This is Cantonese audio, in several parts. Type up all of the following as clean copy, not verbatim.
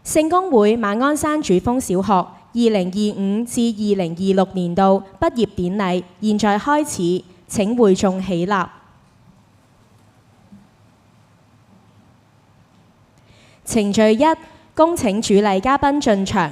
聖公會馬鞍山主峰小學2025至2026年度畢業典禮現在開始，請會眾起立。程序一，恭請主禮嘉賓進場。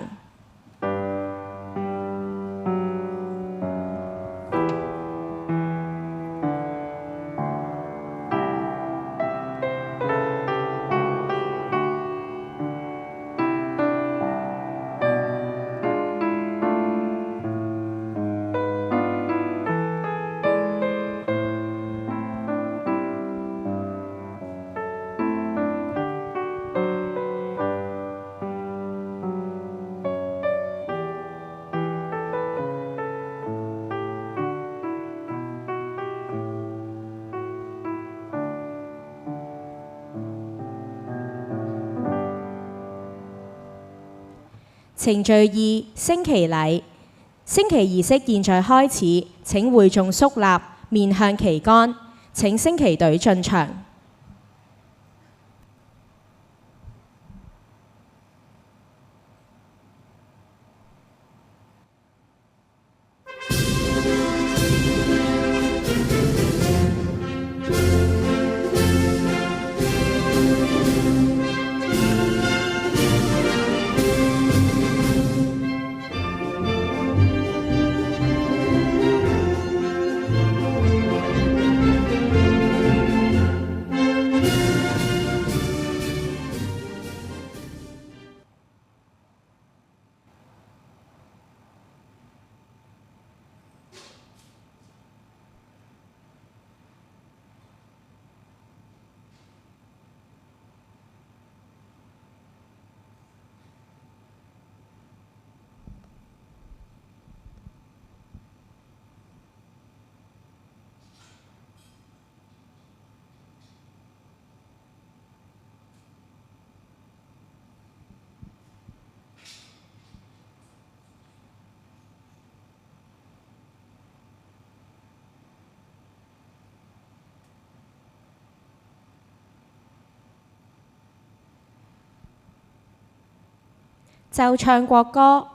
程序二，升旗禮。升旗儀式現在開始，請會眾肅立，面向旗杆。請升旗隊進場。奏唱國歌。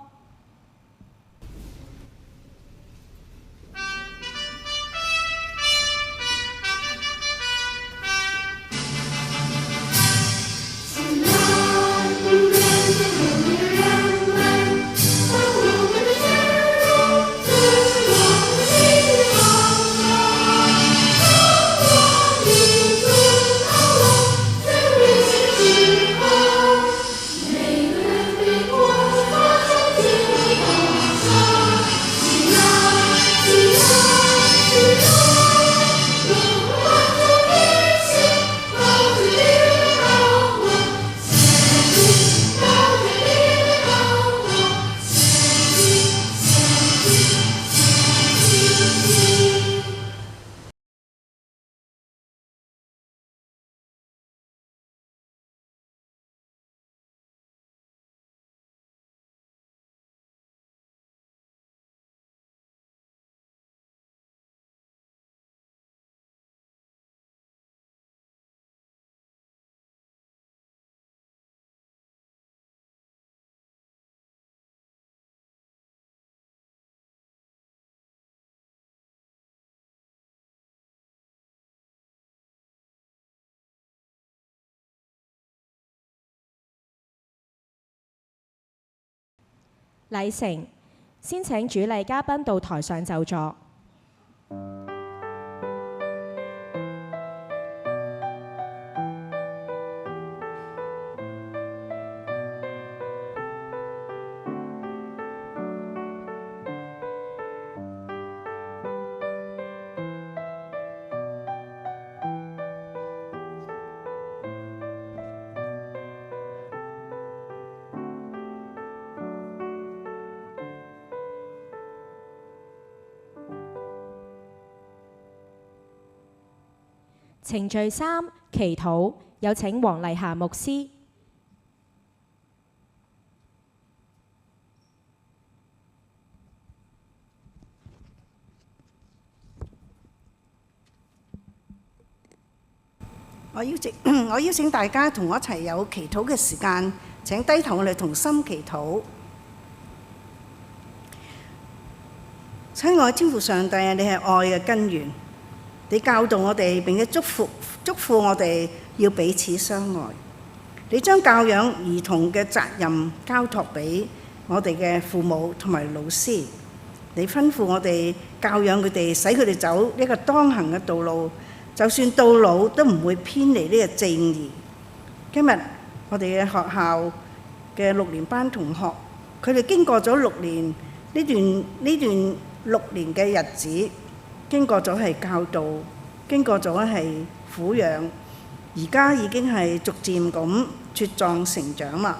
禮成，先請主禮嘉賓到台上就座。程序三，祈禱，有請黃麗霞牧師。我邀請大家同我一齊有祈禱嘅時間，請低頭，我哋同心祈禱。親愛天父上帝啊，你係愛嘅根源，你教導我哋並且囑咐我哋要彼此相愛。你將教養兒童嘅責任交託俾我哋嘅父母同埋老師，你吩咐我哋教養佢哋，使佢哋走一個當行嘅道路，就算到老都唔會偏離呢個正義。今日我哋嘅學校嘅6年班同學，佢哋經過咗6年呢段6年嘅日子，經過咗係教導，經過咗係撫養，而家已經係逐漸咁茁壯成長啦。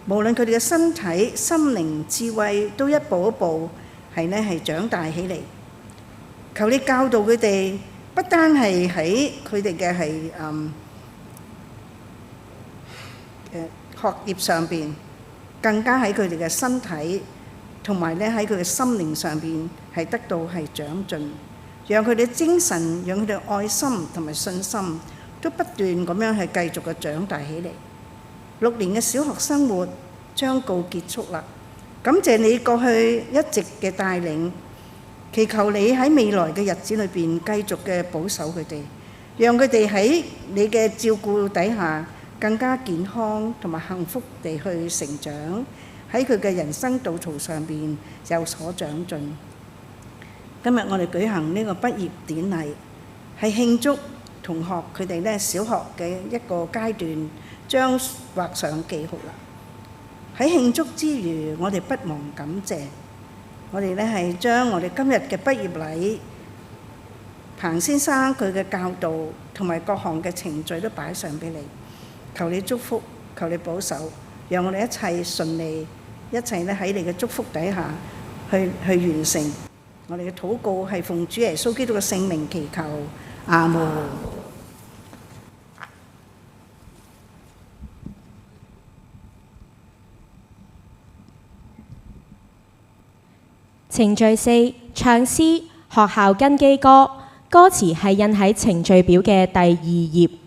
無論佢哋嘅身體、心靈、智慧，都一步一步係長大起嚟。求你教導佢哋，不單係喺佢哋嘅學業上邊，更加喺佢哋嘅身體同埋喺佢嘅心靈上邊係得到係長進，讓佢哋精神、讓佢哋愛心同埋信心都不斷咁樣係繼續嘅長大起嚟。6年嘅小學生活將告結束啦，感謝你過去一直嘅帶領，祈求你喺未來嘅日子裏邊繼續嘅保守佢哋，讓佢哋喺你嘅照顧底下更加健康同埋幸福地去成長，喺佢嘅人生道途上邊有所長進。今日我哋舉行呢個畢業典禮，係慶祝同學佢哋小學嘅一個階段將畫上記號啦。喺慶祝之餘，我哋不忘感謝，我哋係將我哋今日嘅畢業禮，彭先生佢嘅教導同埋各項嘅程序都擺上俾你。求你祝福，求你保守，讓我哋一切順利，一切喺你嘅祝福底下去完成。我哋嘅禱告係奉主耶穌基督嘅聖名祈求，阿門。程序4，唱詩學校根基歌，歌詞係印喺程序表嘅第2頁。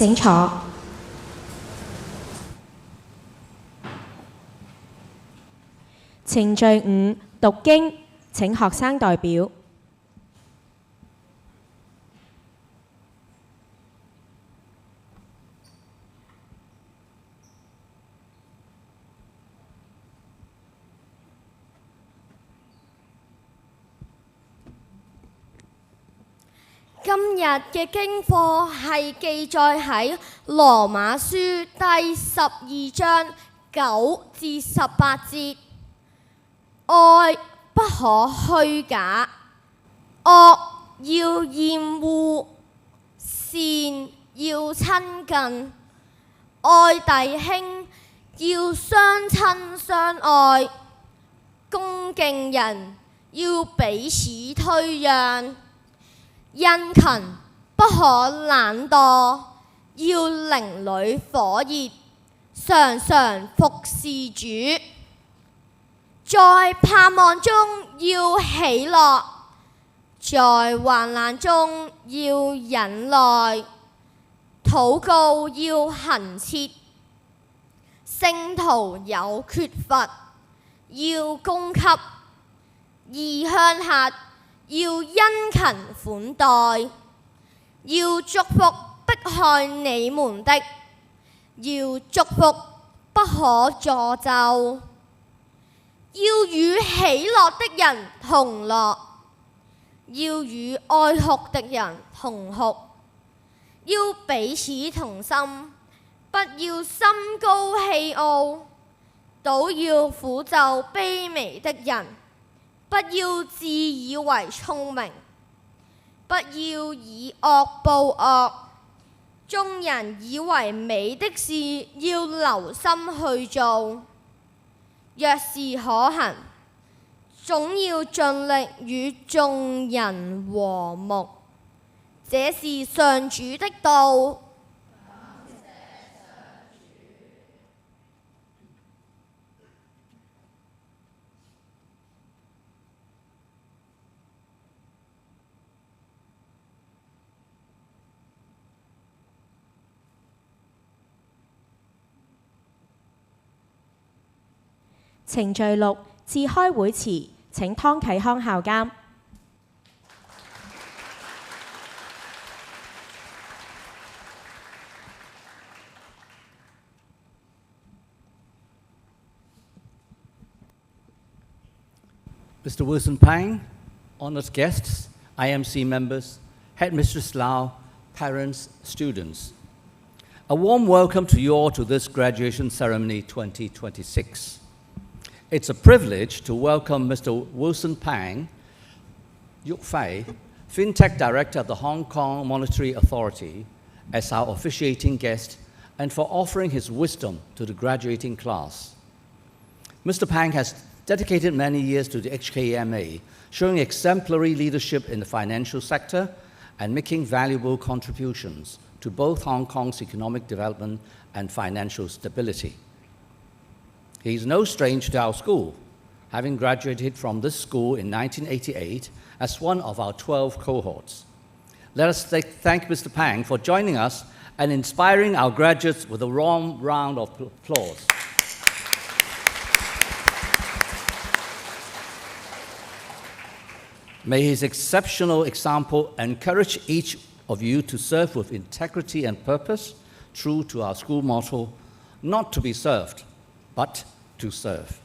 請坐。程序5，讀經。請學生代表。今日嘅經課係記載喺羅馬書第12章9至18節。愛不可虛假，惡要厭惡，善要親近，愛弟兄要相親相愛，恭敬人要彼此推讓，殷勤不可懶惰，要靈裡火熱，常常服侍主，在盼望中要喜樂，在患難中要忍耐，禱告要恆切，聖徒有缺乏要供給，異鄉客要殷勤款待，要祝福迫害你們的，要祝福不可詛咒，要與喜樂的人同樂，要與哀哭的人同哭，要彼此同心，不要心高氣傲，倒要俯就卑微的人，不要自以為聰明，不要以惡報惡。眾人以為美的事，要留心去做。若是可行，總要盡力與眾人和睦。這是上主的道。程序6致開會詞，請湯啟康校監。Mr. Wilson Pang, honoured guests, IMC members, Headmistress Lau, parents, students. A warm welcome to you all to this graduation ceremony 2026. It's a privilege to welcome Mr. Wilson Pang, Yuk Fei, FinTech Director of the Hong Kong Monetary Authority, as our officiating guest and for offering his wisdom to the graduating class. Mr. Pang has dedicated many years to the HKMA, showing exemplary leadership in the financial sector and making valuable contributions to both Hong Kong's economic development and financial stability. He is no stranger to our school, having graduated from this school in 1988 as one of our 12 cohorts. Let us thank Mr. Pang for joining us and inspiring our graduates with a warm round of applause. May his exceptional example encourage each of you to serve with integrity and purpose, true to our school motto, not to be served, but to serve.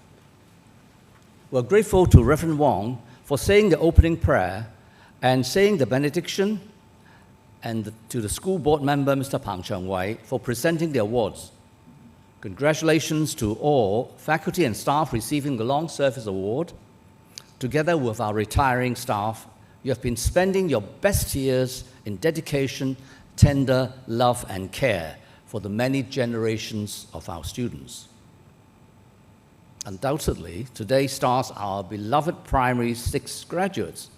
We're grateful to Reverend Wong for saying the opening prayer and saying the benediction, and to the school board member, Mr. Pang Cheng-wei, for presenting the awards. Congratulations to all faculty and staff receiving the Long Service Award. Together with our retiring staff, you have been spending your best years in dedication, tender love and care for the many generations of our students. Undoubtedly, today stars our beloved Primary 6 graduates.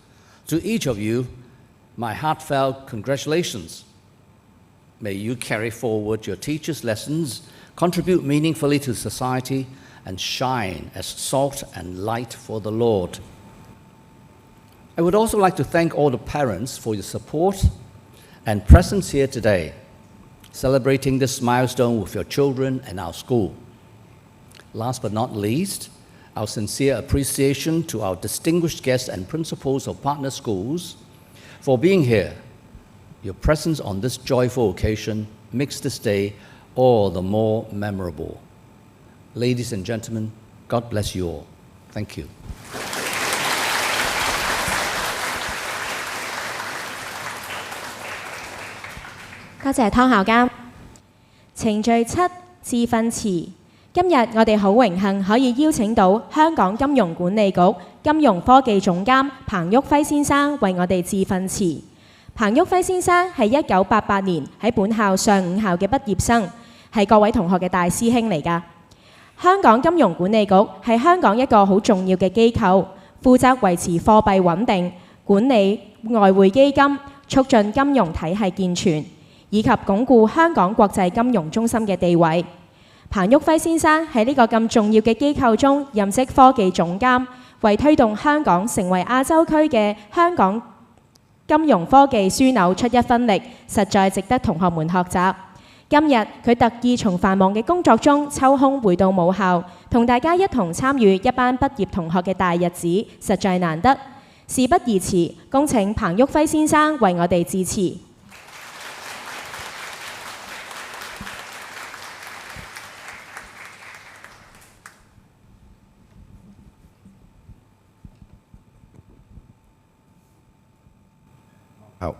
To each of you, my heartfelt congratulations. May you carry forward your teachers' lessons, contribute meaningfully to society, and shine as salt and light for the Lord. I would also like to thank all the parents for your support and presence here today, celebrating this milestone with your children and our school. Last but not least, our sincere appreciation to our distinguished guests and principals of partner schools for being here. Your presence on this joyful occasion makes this day all the more memorable. Ladies and gentlemen, God bless you all. Thank you. 多謝湯校監。程序7致訓詞，今日我哋好榮幸可以邀請到香港金融管理局金融科技總監彭旭輝先生為我哋致訓詞。彭旭輝先生係1988年喺本校上午校嘅畢業生，係各位同學嘅大師兄嚟㗎。香港金融管理局係香港一個好重要嘅機構，負責維持貨幣穩定、管理外匯基金、促進金融體系健全，以及鞏固香港國際金融中心嘅地位。彭旭輝先生喺呢個咁重要嘅機構中任職科技總監，為推動香港成為亞洲區嘅香港金融科技樞紐出一分力，實在值得同學們學習。今日佢特意從繁忙嘅工作中抽空回到母校，同大家一同參與一班畢業同學嘅大日子，實在難得。事不宜遲，恭請彭旭輝先生為我哋致辭。好，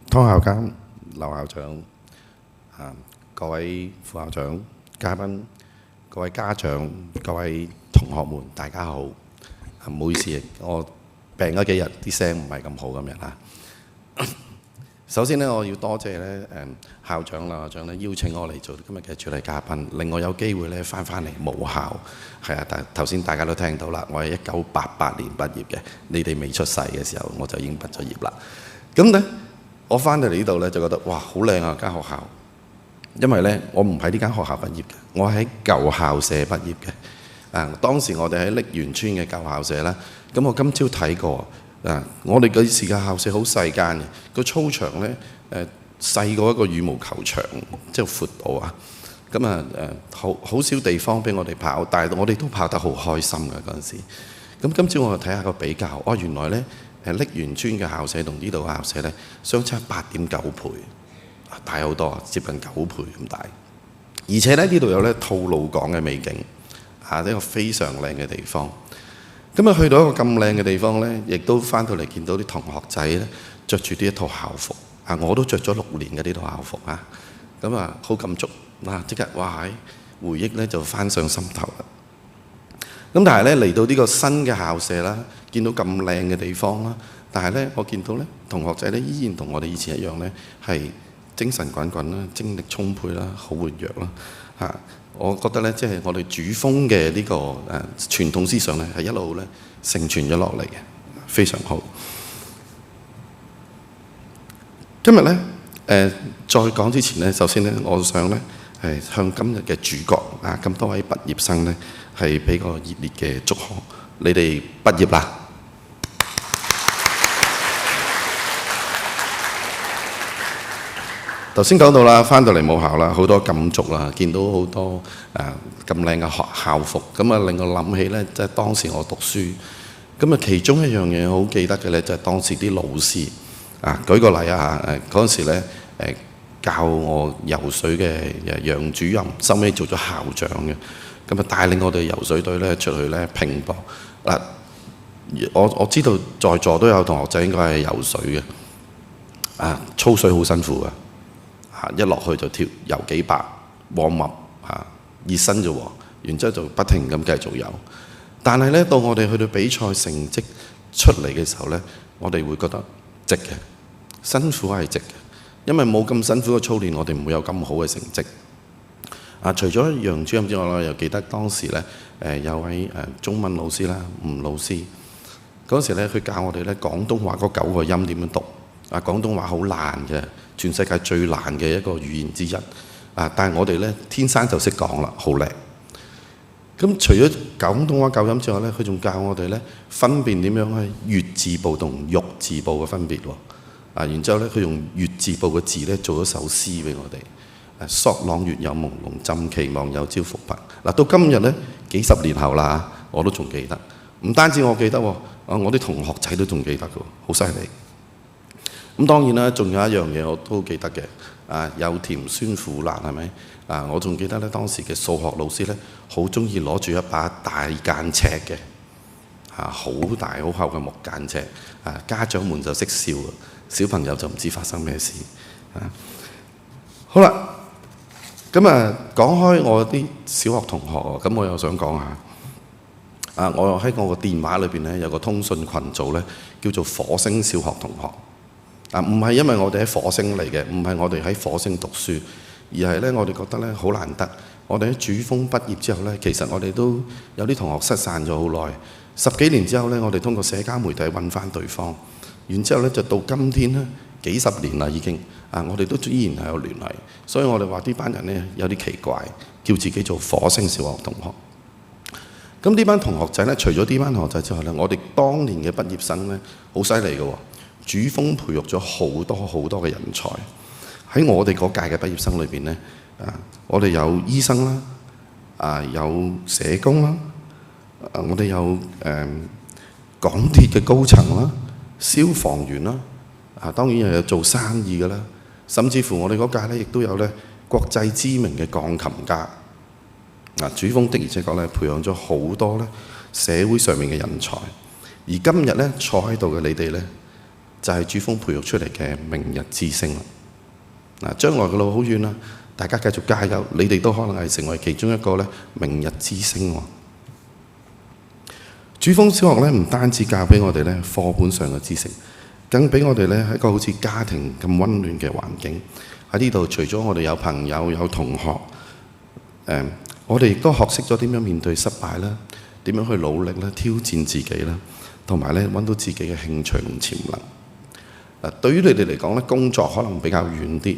湯校監、劉校長、各位副校長、嘉賓、各位家長、各位同學們，大家好。唔好意思，我病咗幾日，啲聲唔係咁好咁樣嚇。首先呢，我要多謝咧校長、劉校長咧邀請我嚟做今日嘅主禮嘉賓，令我有機會咧翻嚟母校。係啊，但頭先大家都聽到啦，我係1988年畢業嘅，你哋未出世嘅時候我就已經畢咗業啦。咁咧，我翻到嚟呢度咧就覺得哇，好靚啊間學校！因為咧，我唔喺呢間學校畢業嘅，我喺舊校舍畢業嘅。當時我哋喺瀝源村嘅舊校舍啦。咁我今朝睇過我哋嗰時嘅校舍好細間嘅，個操場咧細過一個羽毛球場，即係闊度啊。咁好少地方俾我哋跑，但係我哋都跑得好開心嘅嗰陣時。咁今朝我就睇下個比較，原來咧瀝源村嘅校舍同呢度嘅校舍咧相差8.9倍，大好多，接近9倍咁大。而且咧呢度有咧吐露港嘅美景，一個非常靚嘅地方。咁去到一個咁靚嘅地方咧，亦都翻到嚟見到啲同學仔咧着住呢一套校服，我都着咗6年嘅呢套校服啊。咁好感觸，即刻哇回憶咧就翻上心頭啦。咁但係咧嚟到呢個新嘅校舍啦，見到咁靚嘅地方啦，但係咧我見到咧同學仔咧依然同我哋以前一樣咧係精神滾滾啦，精力充沛啦，好活躍啦。我覺得咧即係我哋主峰嘅呢個傳統思想咧係一路咧承傳咗落嚟嘅，非常好。今日咧再講之前咧，首先咧我想咧係向今日嘅主角咁多位畢業生咧係俾個熱烈嘅祝賀，你哋畢業啦！頭先講到啦，翻到嚟母校啦，好多感觸啦，見到好多咁靚嘅校服，咁令我諗起咧，即係當時我讀書，咁其中一樣嘢好記得嘅咧，就係當時啲老師舉個例嗰陣時咧教我游水嘅楊主任，收尾做咗校長嘅，咁帶領我哋游水隊咧出去咧拼搏嗱。我知道在座都有同學仔應該係游水嘅，操水好辛苦㗎。一落去就跳游幾百warm up熱身啫喎，然之後就不停咁繼續游。但係咧，到我哋去到比賽成績出嚟嘅時候咧，我哋會覺得值嘅，辛苦係值嘅，因為冇咁辛苦嘅操練，我哋唔會有咁好嘅成績。除咗楊主任之外啦，又記得當時咧有位中文老師啦，吳老師嗰時咧，佢教我哋咧廣東話嗰9個音點樣讀。廣東話好難嘅，全世界最難嘅一個語言之一。但係我哋咧天生就識講啦，好叻。咁除咗廣東話9音之外咧，佢仲教我哋咧分辨點樣係粵字部同玉字部嘅分別喎。然之後咧，佢用粵字部嘅字咧做咗首詩俾我哋。索朗月有朦朧，朕期望有朝復白。到今日咧幾十年後啦，我都仲記得。唔單止我記得喎，我啲同學仔都仲記得嘅，好犀利。咁當然啦，仲有一樣嘢我都記得嘅，有甜酸苦辣係咪？我仲記得咧，當時嘅數學老師咧，好中意攞住一把大間尺嘅，好大好厚嘅木間尺，家長們就識笑，小朋友就唔知發生咩事。好啦，咁咁啊，講開我啲小學同學喎，咁我又想講下。我喺我個電話裏邊咧有個通訊群組咧，叫做火星小學同學。唔係因為我哋喺火星嚟嘅，唔係我哋喺火星讀書，而係咧我哋覺得咧好難得。我哋喺主峰畢業之後咧，其實我哋都有啲同學失散咗好耐。10幾年之後咧，我哋通過社交媒體揾翻對方，然之後咧就到今天咧幾十年啦已經。我哋都依然係有聯繫，所以我哋話呢班人咧有啲奇怪，叫自己做火星小學同學。咁呢班同學仔咧，除咗呢班同學仔之外咧，我哋當年嘅畢業生咧，好犀利嘅喎。主峰培育咗好多好多嘅人才。喺我哋嗰屆嘅畢業生裏邊咧，我哋有醫生啦，有社工啦，我哋有港鐵嘅高層啦，消防員啦，當然又有做生意嘅啦，甚至乎我哋嗰屆咧亦都有咧國際知名嘅鋼琴家。主峰的而且確咧培養咗好多咧社會上面嘅人才，而今日咧坐喺度嘅你哋咧就係主峰培育出嚟嘅明日之星啦。將來嘅路好遠啦，大家繼續加油，你哋都可能係成為其中一個咧明日之星喎。主峰小學咧唔單止教俾我哋咧課本上嘅知識，更俾我哋咧一個好似家庭咁溫暖嘅環境。喺呢度除咗我哋有朋友有同學，我哋亦都學識咗點樣面對失敗啦，點樣去努力啦，挑戰自己啦，同埋咧揾到自己嘅興趣同潛能。對於你哋嚟講咧，工作可能比較遠啲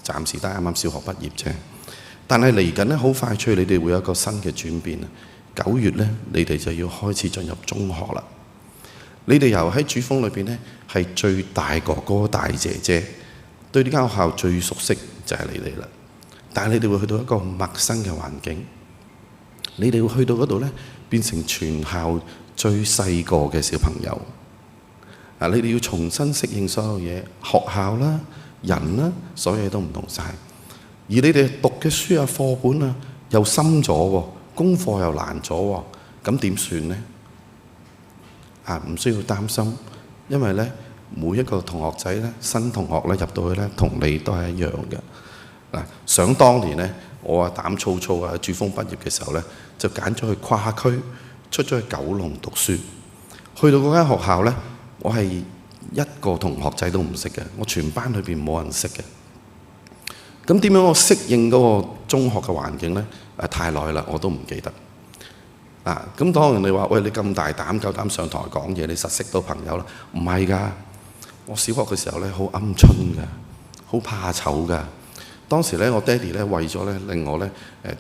暫時都係啱啱小學畢業啫。但係嚟緊咧，好快脆，你哋會有一個新嘅轉變。9月咧，你哋就要開始進入中學啦。你哋由喺主峰裏邊咧係最大哥哥大姐姐，對呢間學校最熟悉就係你哋啦。但係你哋會去到一個陌生嘅環境，你哋會去到嗰度咧，變成全校最細個嘅小朋友。你哋要重新適應所有嘢，學校啦、人啦，所有嘢都唔同晒。而你哋讀嘅書課本又深咗喎，功課又難咗喎，咁點算呢？唔需要擔心，因為咧每一個同學仔咧，新同學咧入到去咧，同你都係一樣嘅。想當年咧，我膽粗粗主峰畢業嘅時候咧，就揀咗去跨區，出咗去九龍讀書。去到嗰間學校咧，我係一個同學仔都唔識嘅，我全班裏邊冇人識嘅。咁點樣我適應嗰個中學嘅環境咧？太耐啦，我都唔記得。咁當然你話喂，你咁大膽夠膽上台講嘢，你實識到朋友啦？唔係㗎，我小學嘅時候咧好鵪鶉㗎，好怕醜㗎。當時咧，我爹哋咧為咗咧令我咧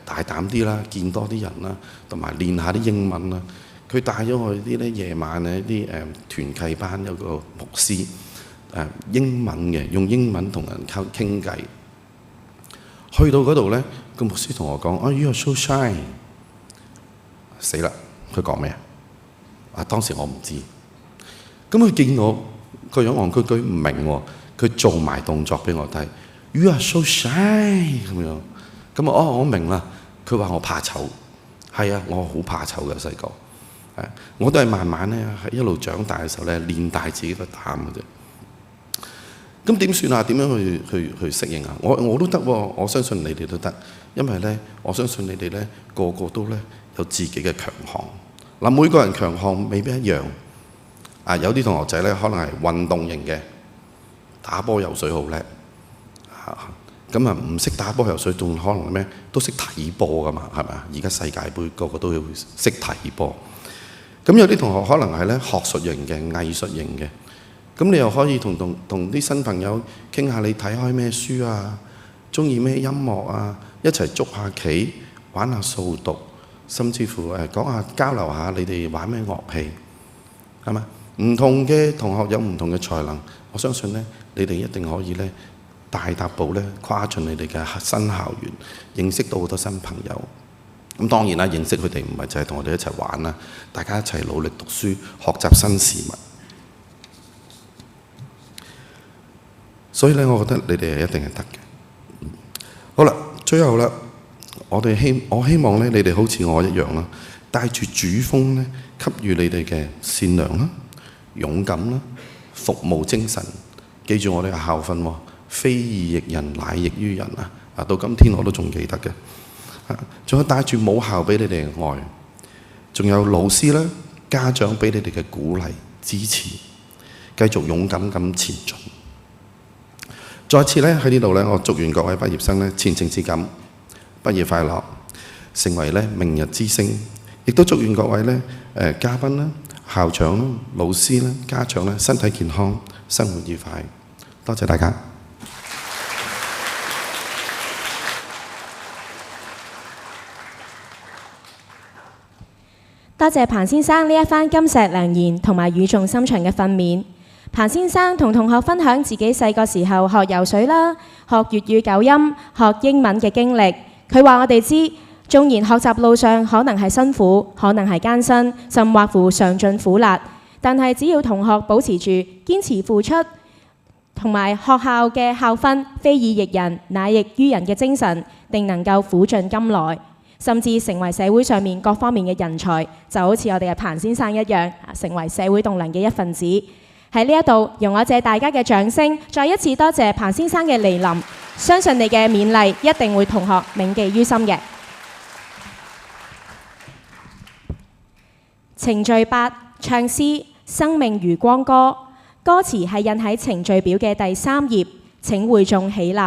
大膽啲啦，見多啲人啦，同埋練下啲英文啦，佢帶咗我啲咧夜晚嘅啲團契班，有個牧師英文嘅，用英文同人傾偈。去到嗰度咧，個牧師同我講：You are so shy。死啦！佢講咩啊？當時我唔知。咁佢見我個樣戇居居，唔明喎，佢做埋動作俾我睇。You are so shy 咁樣，咁我明啦。佢話我怕醜，係啊，我好怕醜嘅細個，我都係慢慢咧喺一路長大嘅時候咧練大自己個膽嘅啫。咁點算啊？點樣去適應啊？我都得喎，我相信你哋都得，因為咧我相信你哋咧個個都咧有自己嘅強項。每個人強項未必一樣。有啲同學仔咧可能係運動型嘅，打波游水好叻。咁唔識打波游水，仲可能咩都識睇波噶嘛，係咪啊？而家世界盃個個都要識睇波。咁有啲同學可能係咧學術型嘅、藝術型嘅。咁你又可以同啲新朋友傾下你睇開咩書啊，中意咩音樂啊，一齊捉下棋、玩下數獨，甚至乎講下交流下你哋玩咩樂器，係咪？唔同嘅同學有唔同嘅才能，我相信咧你哋一定可以咧大踏步咧跨進你哋嘅新校園，認識到好多新朋友。咁當然啦，認識佢哋唔係就係同我哋一齊玩啦，大家一齊努力讀書，學習新事物。所以咧，我覺得你哋係一定係得嘅。好啦，最後啦，我希望咧，你哋好似我一樣啦，帶住主峰咧，給予你哋嘅善良啦、勇敢啦、服務精神。記住我哋嘅校訓喎，非義役人，乃役於人啊！到今天我都仲記得嘅。仲有帶住母校俾你哋嘅愛，仲有老師啦、家長俾你哋嘅鼓勵、支持，繼續勇敢咁前進。再次咧喺呢度咧，我祝願各位畢業生咧前程似錦，畢業快樂，成為咧明日之星。亦都祝願各位咧嘉賓啦、校長啦、老師啦、家長啦身體健康，生活愉快。多謝大家。多謝彭先生呢一番金石良言同埋語重心長嘅訓勉。彭先生同同學分享自己細個時候學游水啦、學粵語九音、學英文嘅經歷。佢話我哋知，縱然學習路上可能係辛苦，可能係艱辛，甚或乎嘗盡苦辣，但係只要同學保持住堅持付出，同埋學校嘅校訓非以役人，乃役於人嘅精神，定能夠苦盡甘來，甚至成為社會上面各方面嘅人才，就好似我哋嘅彭先生一樣，成為社會棟樑嘅一份子。喺呢一度，容我借大家嘅掌聲，再一次多謝彭先生嘅蒞臨，相信你嘅勉勵一定會同學銘記於心嘅。程序8，唱詩《生命如光歌》，歌詞係印喺程序表嘅第3頁，請會眾起立。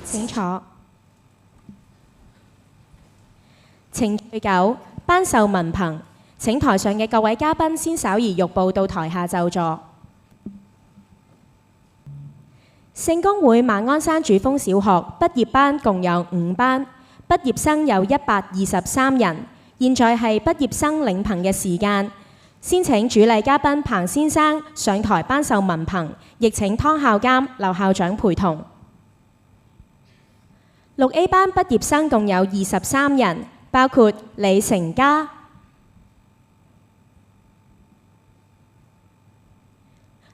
請坐。程序9，頒授文憑。請台上嘅各位嘉賓先稍移玉步到台下就座。聖公會馬鞍山主峰小學畢業班共有5班，畢業生有123人。現在係畢業生領憑嘅時間，先請主禮嘉賓彭先生上台頒授文憑，亦請湯校監、劉校長陪同。6A 班畢業生共有23人，包括李成嘉、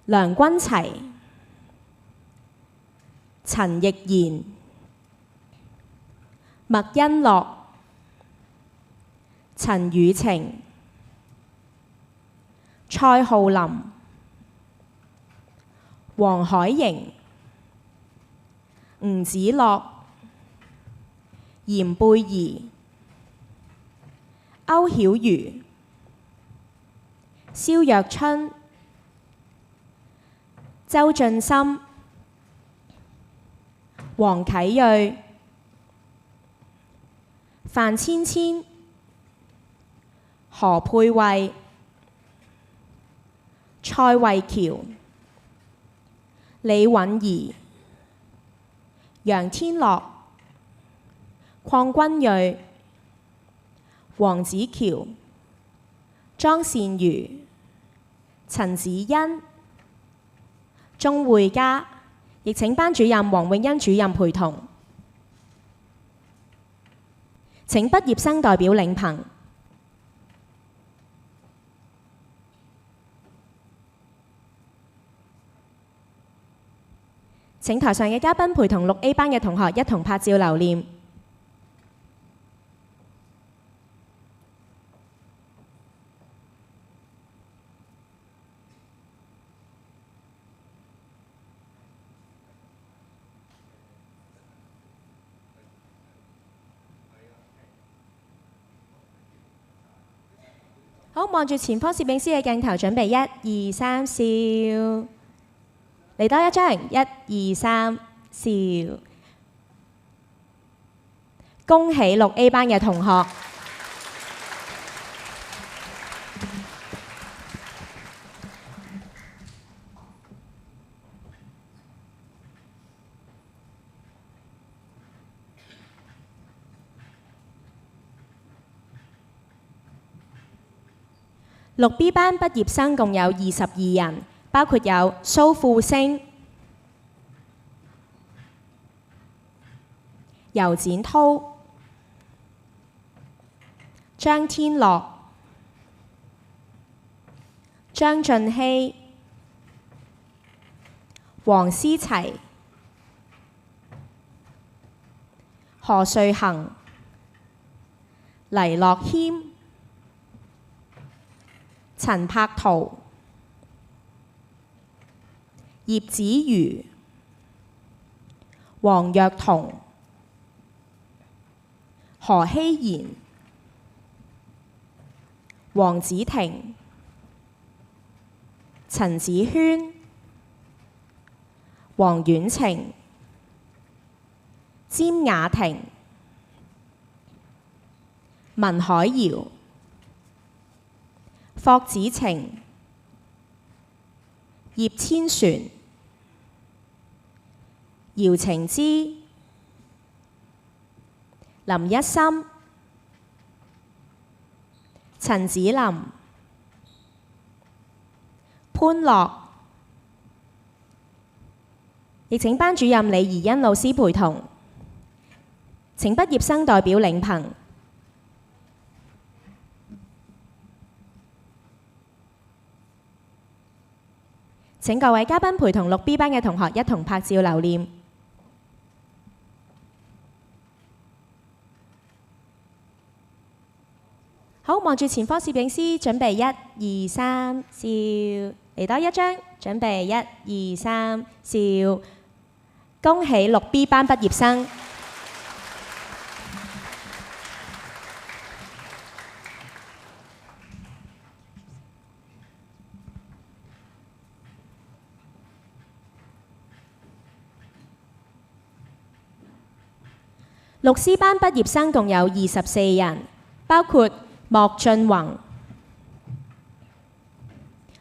梁君齊、陳奕賢、麥欣樂、陳雨晴、蔡浩林、黃海瑩、吳子樂、嚴貝兒、歐曉瑜、蕭若春、周俊森、黃啟瑞、范千千、何佩慧、蔡慧喬、李允儀、楊天樂、鄺君瑞、黃子喬、莊善如、陳子欣、鐘會嘉，亦請班主任黃永欣主任陪同。請畢業生代表領憑。請台上嘅嘉賓陪同6A 班嘅同學一同拍照留念。好，望住前方攝影師嘅鏡頭，準備1、2、3，笑。嚟多一張，1、2、3，笑。恭喜6A 班嘅同學。6B 班畢業生共有22人，包括有蘇富星、游展濤、張天樂、張俊熙、黃思齊、何瑞恒、黎樂謙、陳柏圖、葉子瑜、黃若彤、何希賢、黃子婷、陳子軒、黃婉晴、詹雅婷、文海瑤、霍子晴、葉千璇、姚晴芝、林一心、陳子琳、潘樂，亦請班主任李怡欣老師陪同。請畢業生代表領憑。請各位嘉賓陪同6B 班嘅同學一同拍照留念。好，望住前方攝影師，準備1、2、3，笑。嚟多一張，準備1、2、3，笑。恭喜6B 班畢業生。6C 班畢業生共有24人，包括莫俊宏、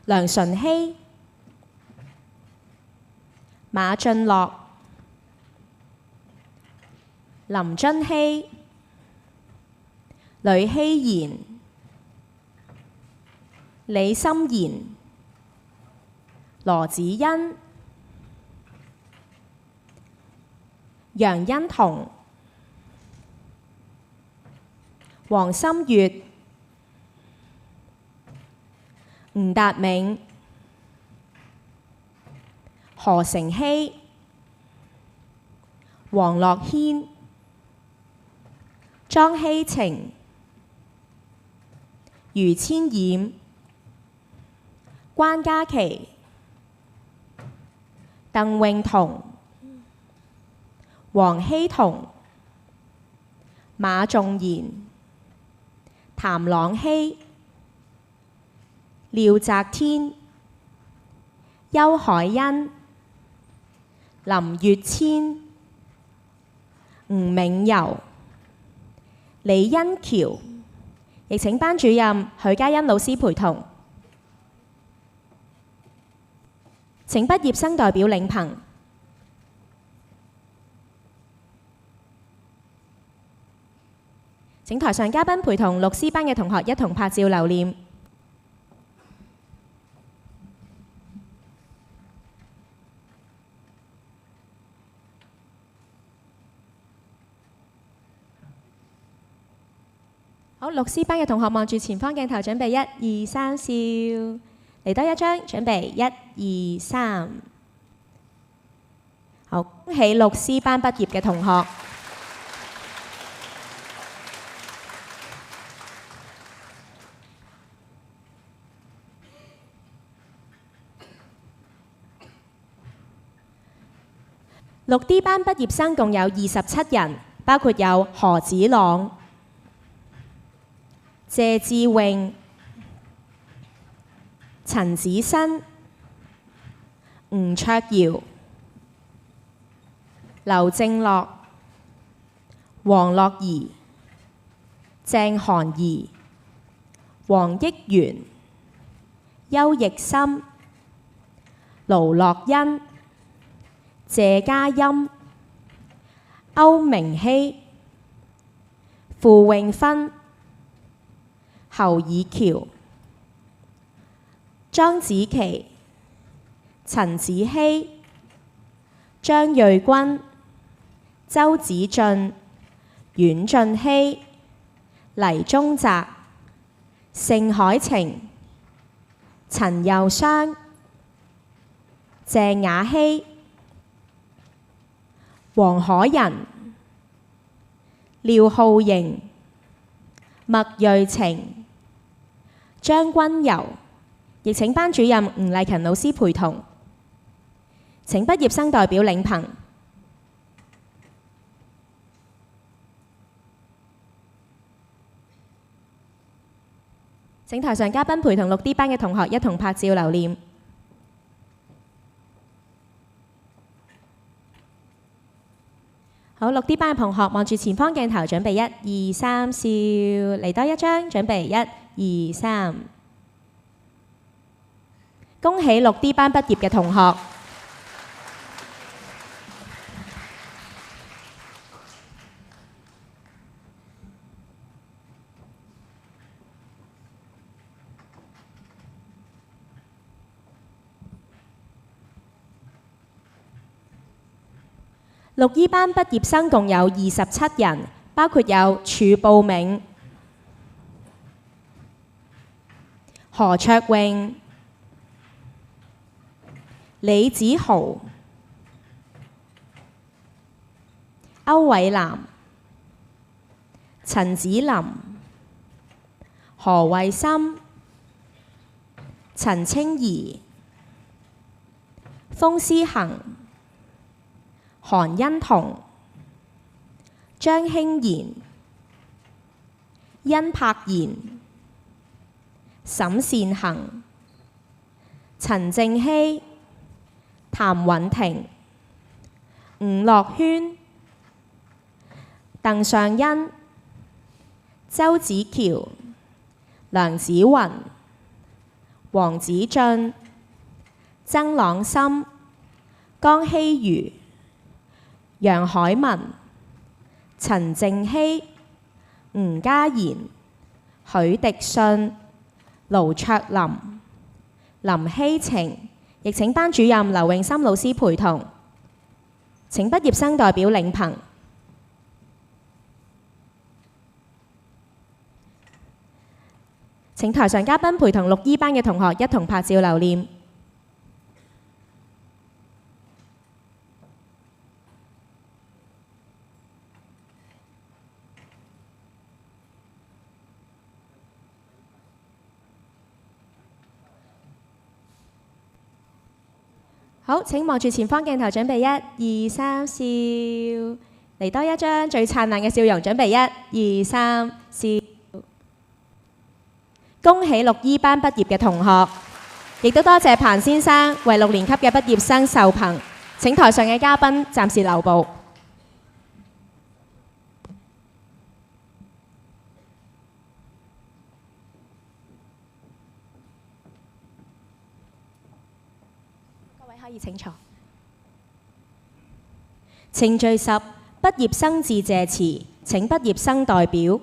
梁純希、馬俊樂、林津希、呂希賢、李心妍、羅子欣、楊欣彤、黃心月、吳達銘、何成希、黃樂軒、莊希晴、余千冉、關嘉琪、鄧詠彤、黃希彤、馬仲賢、譚朗希、廖澤天、邱海欣、林月千、吳銘柔、李欣喬，亦請班主任許嘉欣老師陪同。請畢業生代表領憑。請台上嘉賓陪同六 C 班嘅同學一同拍照留念。好，六 C 班嘅同學望住前方鏡頭，準備1、2、3，笑。嚟多一張，準備1、2、3。好，恭喜六 C 班畢業嘅同學。6D 班畢業生共有27人，包括有何子朗、謝志穎、陳子新、吳卓堯、劉正樂、黃樂儀、鄭韓儀、黃益元、邱奕森、盧樂欣、謝嘉欣、歐明希、傅永芬、侯以喬、莊子琪、陳子希、張瑞君、周子俊、阮俊熙、黎宗澤、盛海晴、陳佑湘、謝雅希、黃可仁、廖浩瑩、麥瑞晴、張君柔，亦請班主任吳麗勤老師陪同。請畢業生代表領憑。請台上嘉賓陪同6D 班嘅同學一同拍照留念。好，6D 班嘅同學望住前方鏡頭，準備1、2、3，笑。嚟多一張，準備1、2、3。恭喜6D 班畢業嘅同學。6E 班畢業生共有27人，包括有褚步銘、何卓穎、李子豪、歐偉南、陳子琳、何慧森、陳清儀、封思恒、韓欣彤、張興賢、殷柏賢、沈善恒、陳正熙、譚允婷、吳樂軒、鄧尚恩、周子喬、梁子雲、黃子俊、曾朗森、江希瑜、楊海文、陳靜希、吳嘉賢、許迪信、盧卓林、林希晴，亦請班主任劉永森老師陪同。請畢業生代表領憑。請台上嘉賓陪同6E 班嘅同學一同拍照留念。好，請望住前方鏡頭，準備1、2、3，笑。嚟多一張最燦爛嘅笑容，準備1、2、3，笑。恭喜6E 班畢業嘅同學，亦都多謝彭先生為6年級嘅畢業生授憑。請台上嘅嘉賓暫時留步。可以請坐。程序10，畢業生致謝詞。請畢業生代表。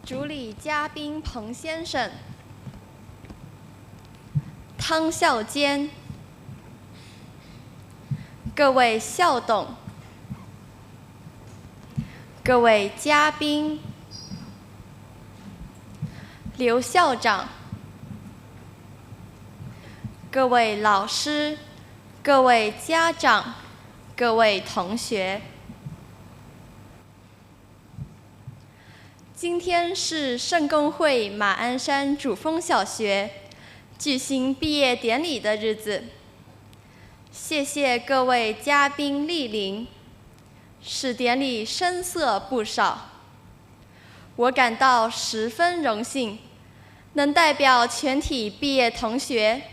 主礼嘉宾彭先生、汤孝坚，各位校董、各位嘉宾、刘校长、各位老师、各位家长、各位同学，今天是圣公会马鞍山主峰小学举行毕业典礼的日子。谢谢各位嘉宾莅临，使典礼声色不少。我感到十分荣幸，能代表全体毕业同学，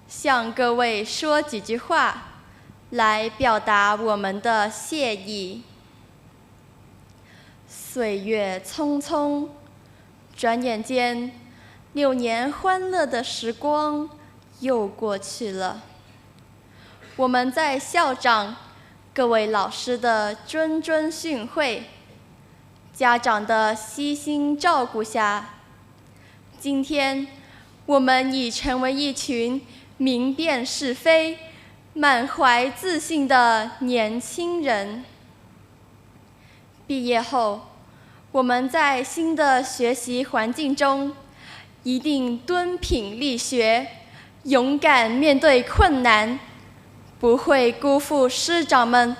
向各位说几句话，来表达我们的谢意。岁月匆匆，转眼间，6年欢乐的时光又过去了。我们在校长、各位老师的谆谆训诲，家长的悉心照顾下，今天我们已成为一群明辨是非、满怀自信的年轻人。毕业后，我们在新的学习环境中，一定敦品力学，勇敢面对困难，不会辜负师长们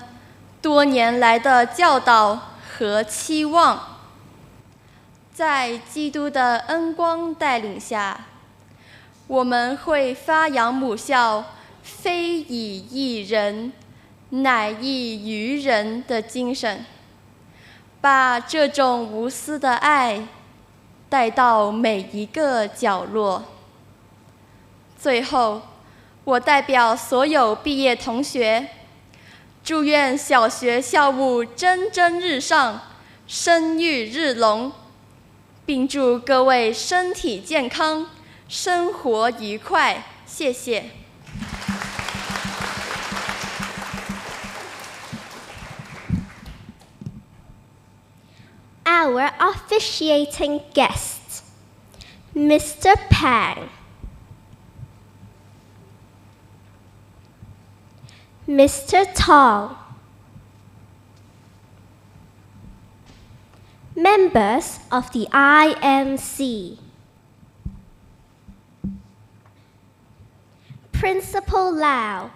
多年来的教导和期望。在基督的恩光带领下，我们会发扬母校非以役人，乃役于人的精神，把这种无私的爱带到每一个角落。最后，我代表所有毕业同学，祝愿小学校务蒸蒸日上，声誉日隆，并祝各位身体健康，生活愉快。谢谢。Our officiating guest, Mr. Pang, Mr. Tong, members of the IMC, Principal Lau,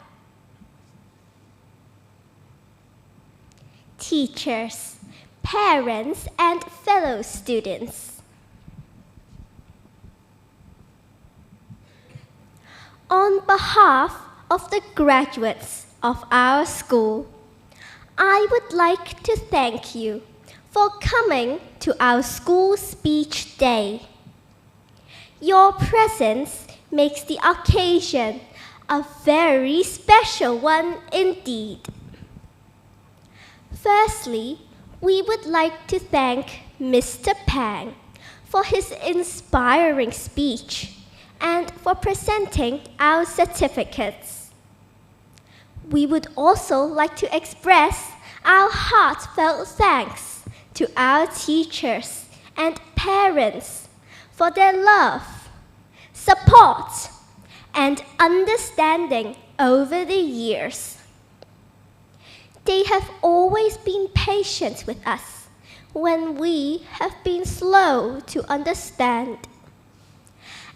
teachers, parents, and fellow students. On behalf of the graduates of our school, I would like to thank you for coming to our school speech day. Your presence makes the occasion a very special one indeed. Firstly, we would like to thank Mr. Pang for his inspiring speech and for presenting our certificates. We would also like to express our heartfelt thanks to our teachers and parents for their love, support, and understanding over the years. They have always been patient with us when we have been slow to understand.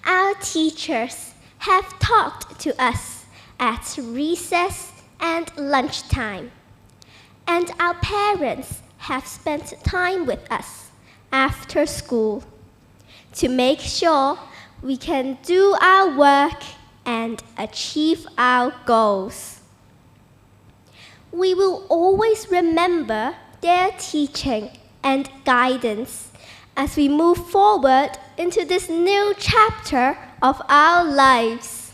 Our teachers have talked to us at recess and lunchtime, and our parents have spent time with us after school to make sure we can do our work and achieve our goals. We will always remember their teaching and guidance as we move forward into this new chapter of our lives.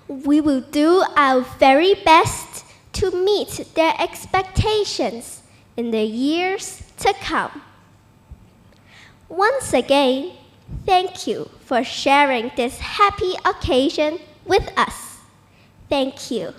We will do our very best to meet their expectations in the years to come. Once again, thank you for sharing this happy occasion with us. Thank you.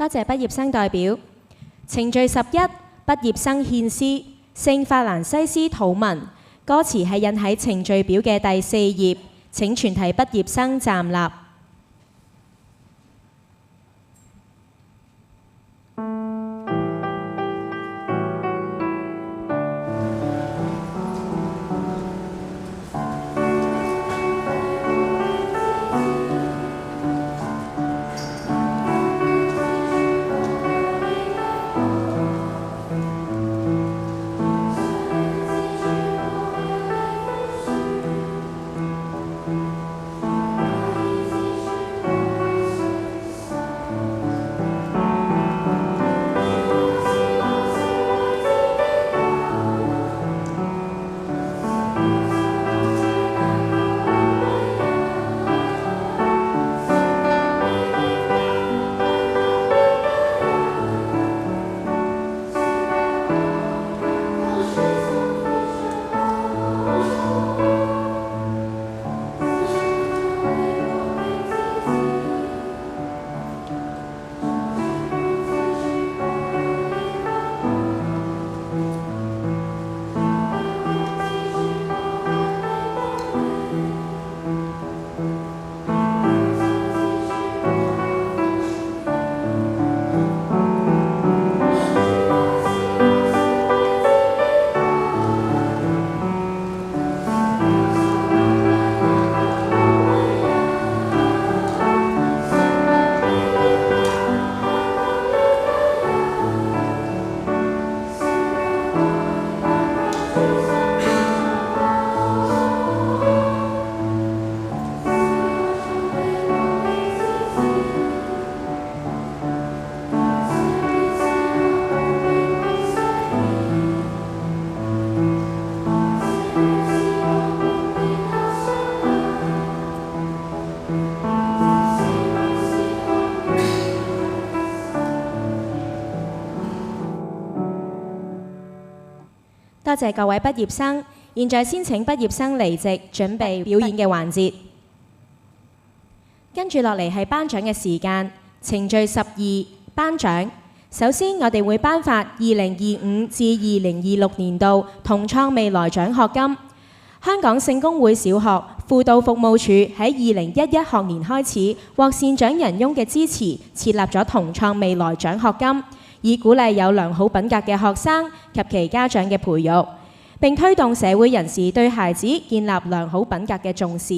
多謝畢業生代表。程序11，畢業生獻詩，聖法蘭西斯禱文，歌詞係印喺程序表嘅第4頁。請全體畢業生站立。多謝各位畢業生，現在先請畢業生離席，準備表演嘅環節。跟住落嚟係頒獎嘅時間，程序12頒獎。首先，我哋會頒發2025至2026年度同創未來獎學金。香港聖公會小學輔導服務處喺2011學年開始獲善長仁翁嘅支持，設立咗同創未來獎學金，以鼓勵有良好品格嘅學生及其家長嘅培育，並推動社會人士對孩子建立良好品格嘅重視。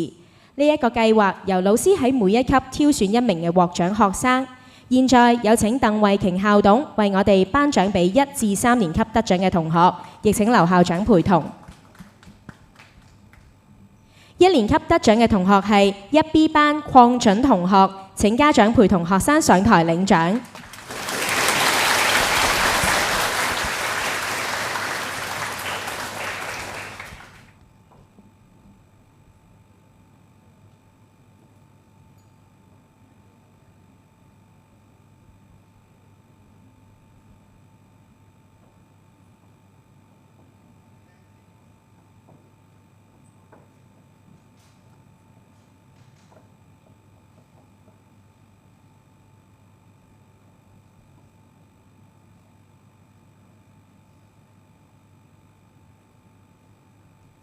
呢一個計劃由老師喺每一級挑選1名嘅獲獎學生。現在有請鄧慧瓊校董為我哋頒獎俾1至3年級得獎嘅同學，亦請劉校長陪同。1年級得獎嘅同學係1B 班鄺準同學，請家長陪同學生上台領獎。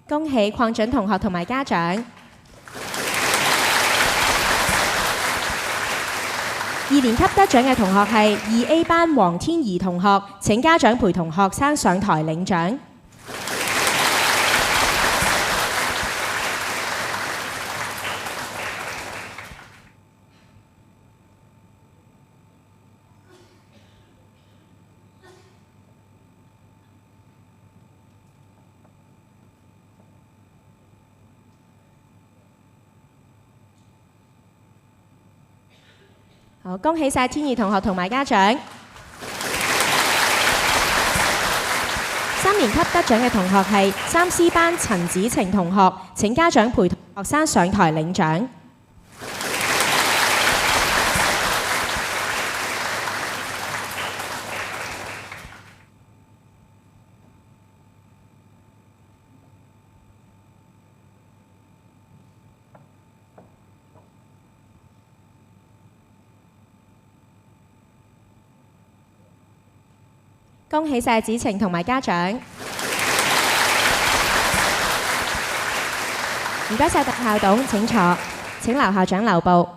恭喜鄺準同學同埋家長。2年級得獎嘅同學係2A 班黃天怡同學，請家長陪同學生上台領獎。好，恭喜晒天怡同學同埋家長。3年級得獎嘅同學係3C 班陳子晴同學，請家長陪同學生上台領獎。恭喜晒子晴同埋家長。唔該晒鄧校董，請坐。請劉校長留步。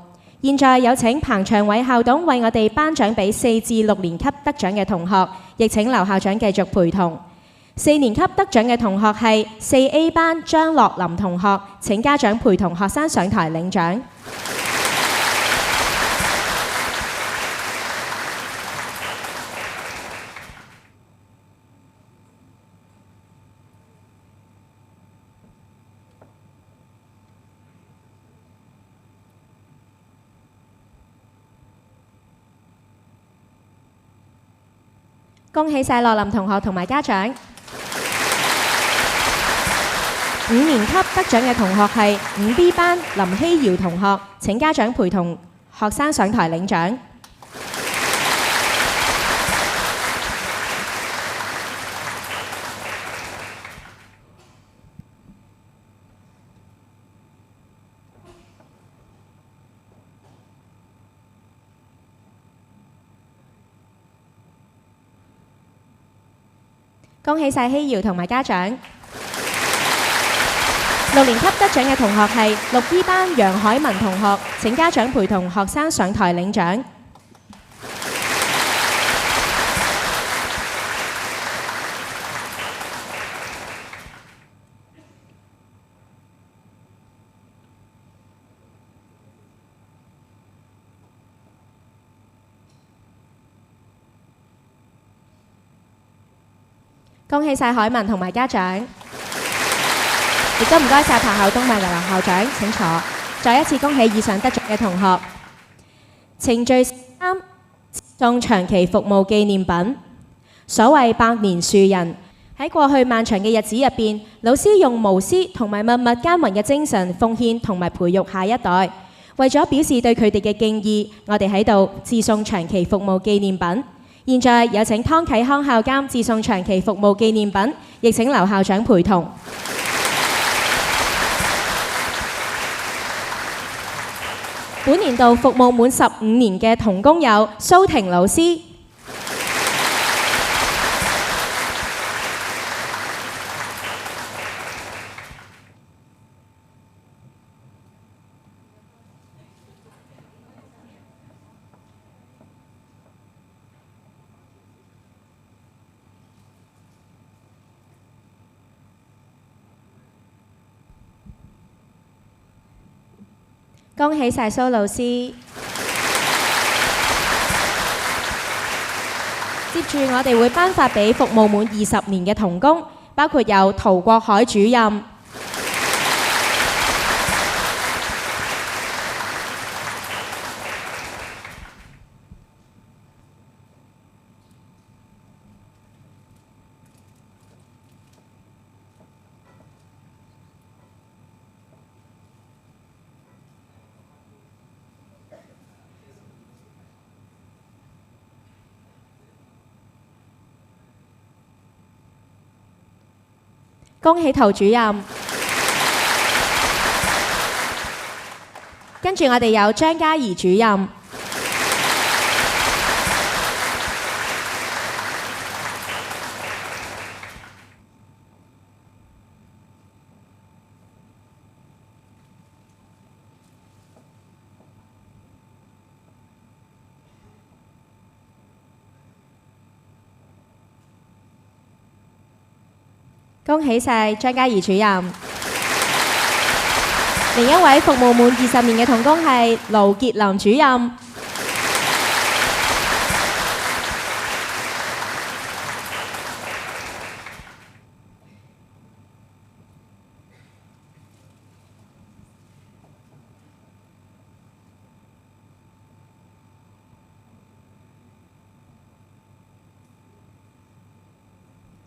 現在有請彭長偉校董為我哋頒獎俾4至6年級得獎嘅同學，亦請劉校長繼續陪同。4年級得獎嘅同學係4A 班張樂林同學，請家長陪同學生上台領獎。恭喜晒樂林同學同埋家長。5年級得獎嘅同學係5B 班林希瑤同學，請家長陪同學生上台領獎。恭喜晒希瑤同埋家長。6年級得獎嘅同學係6B 班楊海文同學，請家長陪同學生上台領獎。恭喜晒海文同埋家長，亦都唔該晒彭校東同埋劉校長，請坐。再一次恭喜以上得獎嘅同學。程序3，送長期服務紀念品。所謂百年樹人，喺過去漫長嘅日子入邊，老師用無私同埋默默耕耘嘅精神奉獻同埋培育下一代。為咗表示對佢哋嘅敬意，我哋喺度致送長期服務紀念品。現在有請湯啟康校監致送長期服務紀念品，亦請劉校長陪同。本年度服務滿15年嘅童工有蘇婷老師、恭喜晒蘇老師。接住我哋會頒發俾服務滿20年嘅童工，包括有陶國海主任、恭喜陶主任。跟住我哋有張嘉怡主任、恭喜晒張嘉怡主任。另一位服務滿20年嘅童工係盧傑林主任。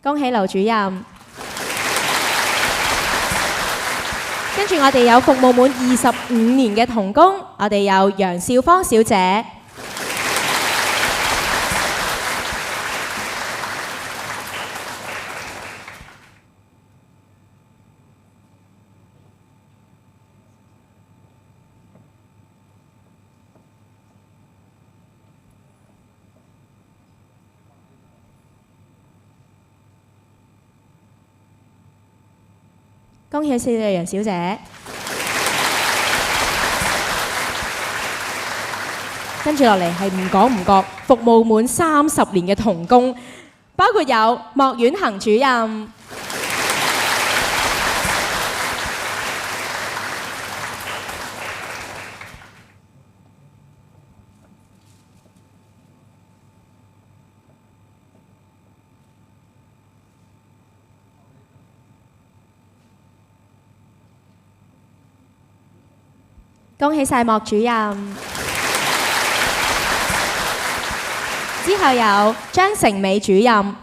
恭喜盧主任。跟住我哋有服務滿25年嘅童工，我哋有楊少芳小姐、恭喜薛麗楊小姐。跟住落嚟係唔講唔覺，服務滿30年嘅童工，包括有莫婉恒主任。恭喜晒莫主任。之後有張成美主任。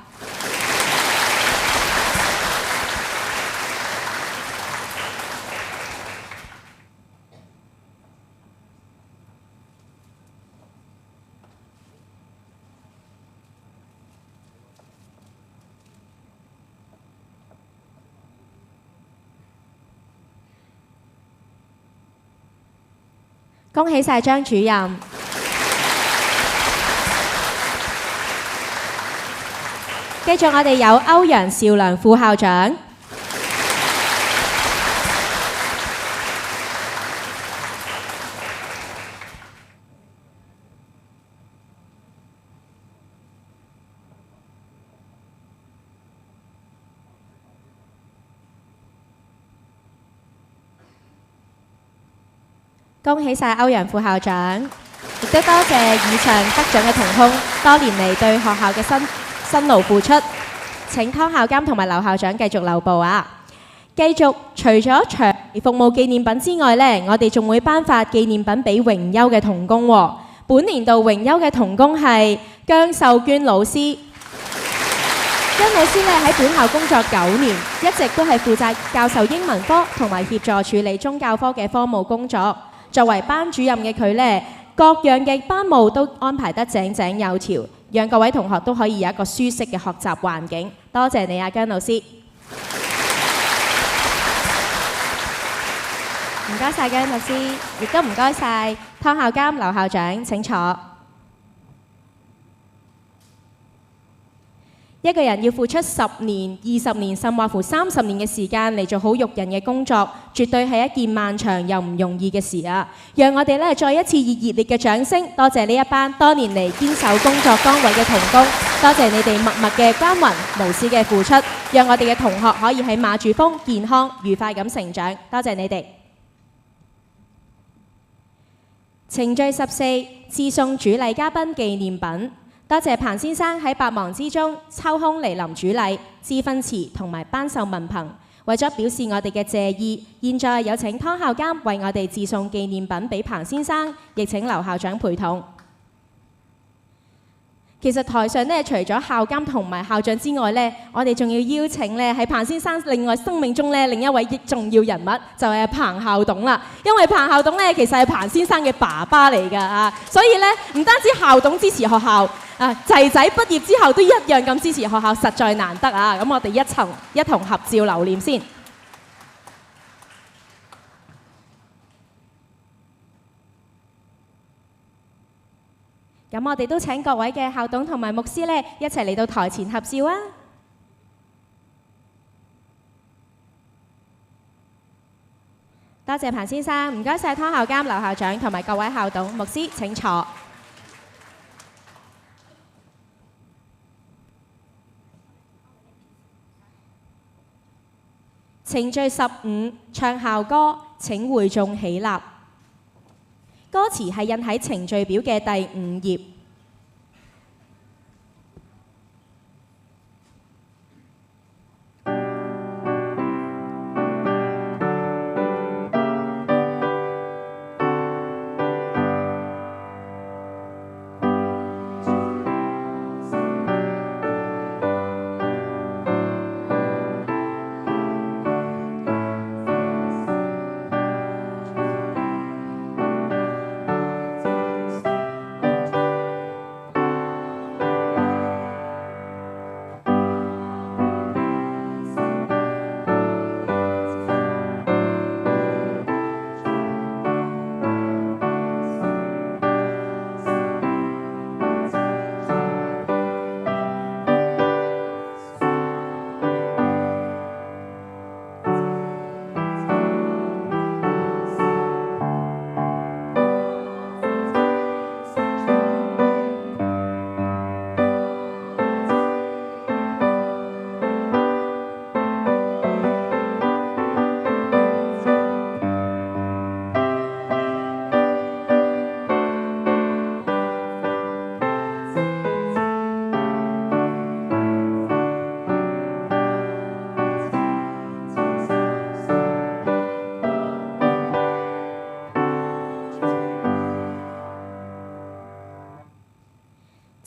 恭喜晒張主任。繼續我哋有歐陽兆良副校長。恭喜晒歐陽副校長，亦都多謝以上得獎嘅童工多年嚟對學校嘅辛勞付出。請湯校監同埋劉校長繼續留步啊！繼續除咗長期服務紀念品之外呢，我哋仲會頒發紀念品俾榮休嘅童工喎。本年度榮休嘅童工係姜秀娟老師。姜老師呢喺本校工作9年，一直都係負責教授英文科同埋協助處理宗教科嘅科務工作。作為班主任嘅佢呢，各樣嘅班務都安排得井井有條，讓各位同學都可以有一個舒適嘅學習環境。多謝你啊，姜老師！唔該晒姜老師，亦都唔該晒湯校監、劉校長，請坐。一個人要付出10年、20年，甚或乎30年嘅時間嚟做好育人嘅工作，絕對係一件漫長又唔容易嘅事啊！讓我哋咧再一次以熱烈嘅掌聲，多謝呢一班多年嚟堅守工作崗位嘅童工，多謝你哋默默嘅耕耘、無私嘅付出，讓我哋嘅同學可以喺馬主峰健康愉快咁成長。多謝你哋。程序14，致送主禮嘉賓紀念品。多謝彭先生喺百忙之中抽空嚟臨主禮、致訓詞同埋頒授文憑，為咗表示我哋嘅謝意，現在有請湯校監為我哋致送紀念品俾彭先生，亦請劉校長陪同。其實台上呢，除咗校監同埋校長之外呢，我哋仲要邀請呢喺彭先生另外生命中呢另一位重要人物，就係彭校董啦。因為彭校董呢，其實係彭先生嘅爸爸嚟㗎啊，所以呢，唔單止校董支持學校，仔仔畢業之後都一樣咁支持學校，實在難得啊！咁我哋一同合照留念先。咁我哋都請各位嘅校董同埋牧師呢，一齊嚟到台前合照啊！多謝彭先生，唔該晒湯校監、劉校長同埋各位校董、牧師，請坐。程序15，唱校歌，請會眾起立。歌詞係印喺程序表嘅第5頁。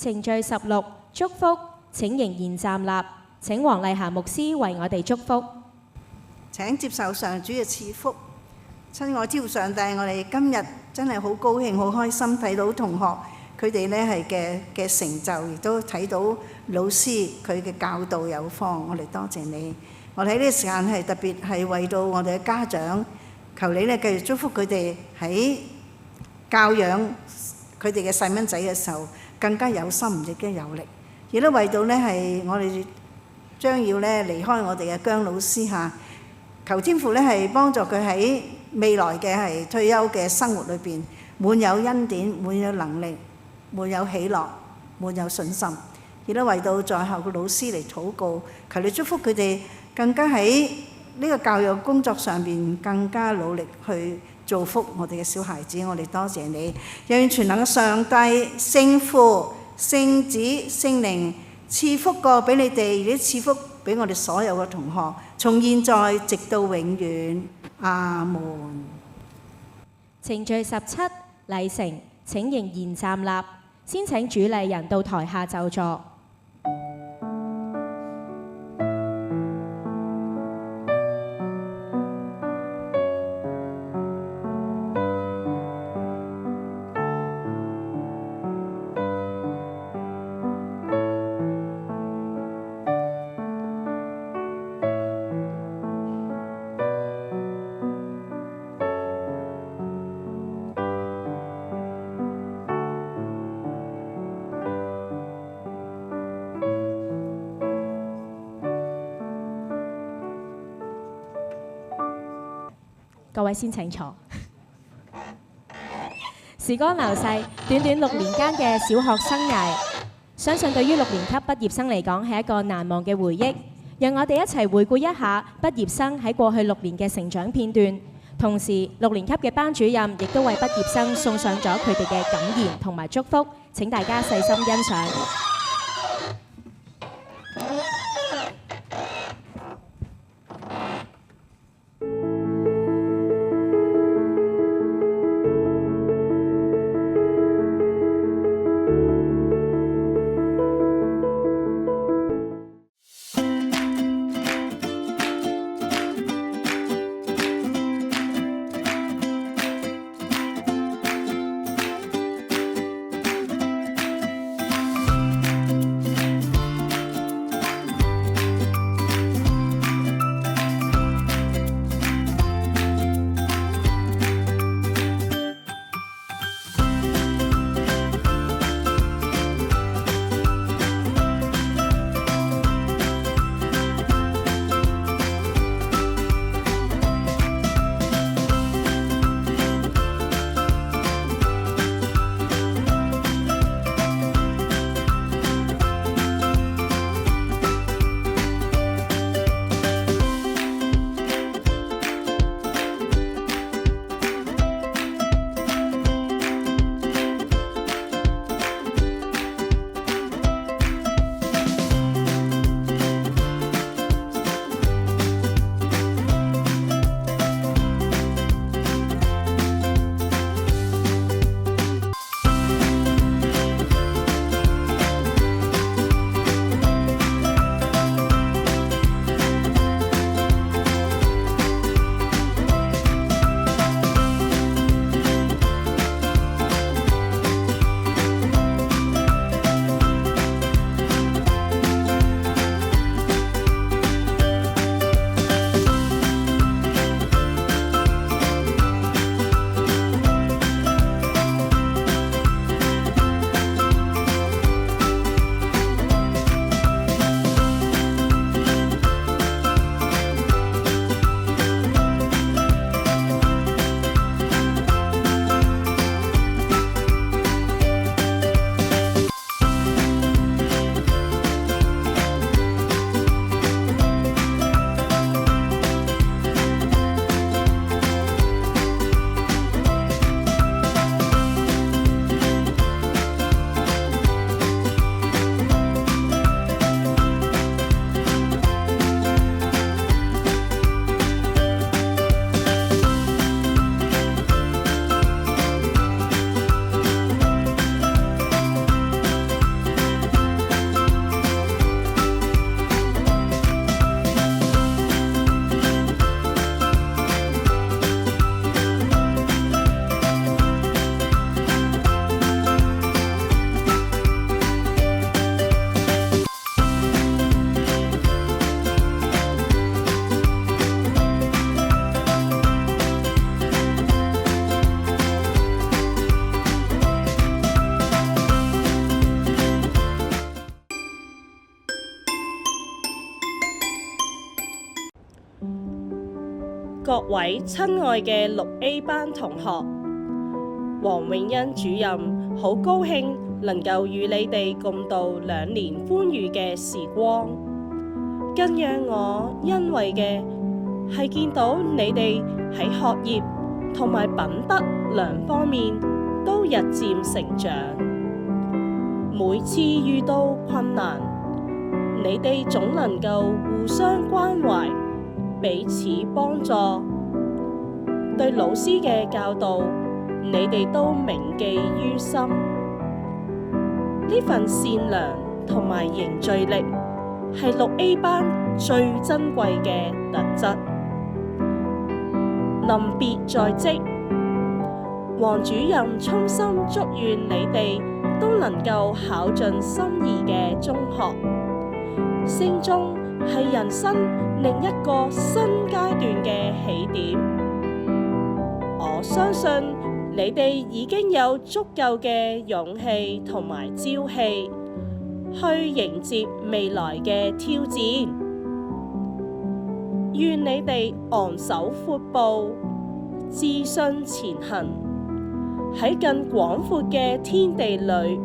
程序16祝福，請仍然站立。請黃麗霞牧師為我哋祝福。請接受上主嘅賜福。親愛天父上帝，我哋今日真係好高興、好開心睇到同學佢哋呢係嘅成就，亦都睇到老師佢嘅教導有方。我哋多謝你。我哋喺呢個時間係特別係為到我哋嘅家長，求你呢繼續祝福佢哋喺教養佢哋嘅細蚊仔嘅時候更加有心，亦都有力。亦都為到呢係我哋將要呢離開我哋嘅姜老師嚇，求天父呢係幫助佢喺未來嘅係退休嘅生活裏邊滿有恩典、滿有能力、滿有喜樂、滿有信心。亦都為到在校嘅老師嚟禱告，求你祝福佢哋更加喺呢個教育工作上邊更加努力去造福我哋嘅小孩子。我哋多謝你，讓全能嘅上帝、聖父、聖子、聖靈賜福過俾你哋，亦都賜福俾我哋所有嘅同學，從現在直到永遠。阿門。程序17禮成，請仍然站立。先請主禮人到台下就座。各位先請坐。時光流逝，短短6年間嘅小學生涯，相信對於6年級畢業生嚟講係一個難忘嘅回憶。讓我哋一齊回顧一下畢業生喺過去6年嘅成長片段。同時，6年級嘅班主任亦都為畢業生送上咗佢哋嘅感言同埋祝福。請大家細心欣賞。各位親愛嘅6A 班同學，黃永欣主任好高興能夠與你哋共度2年歡愉嘅時光。更讓我欣慰嘅係見到你哋喺學業同埋品德兩方面都日漸成長。每次遇到困難，你哋總能夠互相關懷，彼此幫助。對老師嘅教導，你哋都銘記於心。呢份善良同埋凝聚力係6A 班最珍貴嘅特質。臨別在即，黃主任衷心祝願你哋都能夠考進心儀嘅中學。升中係人生另一個新階段嘅起點。我相信你哋已經有足夠嘅勇氣同埋朝氣去迎接未來嘅挑戰。願你哋昂首闊步，自信前行，喺更廣闊嘅天地裏，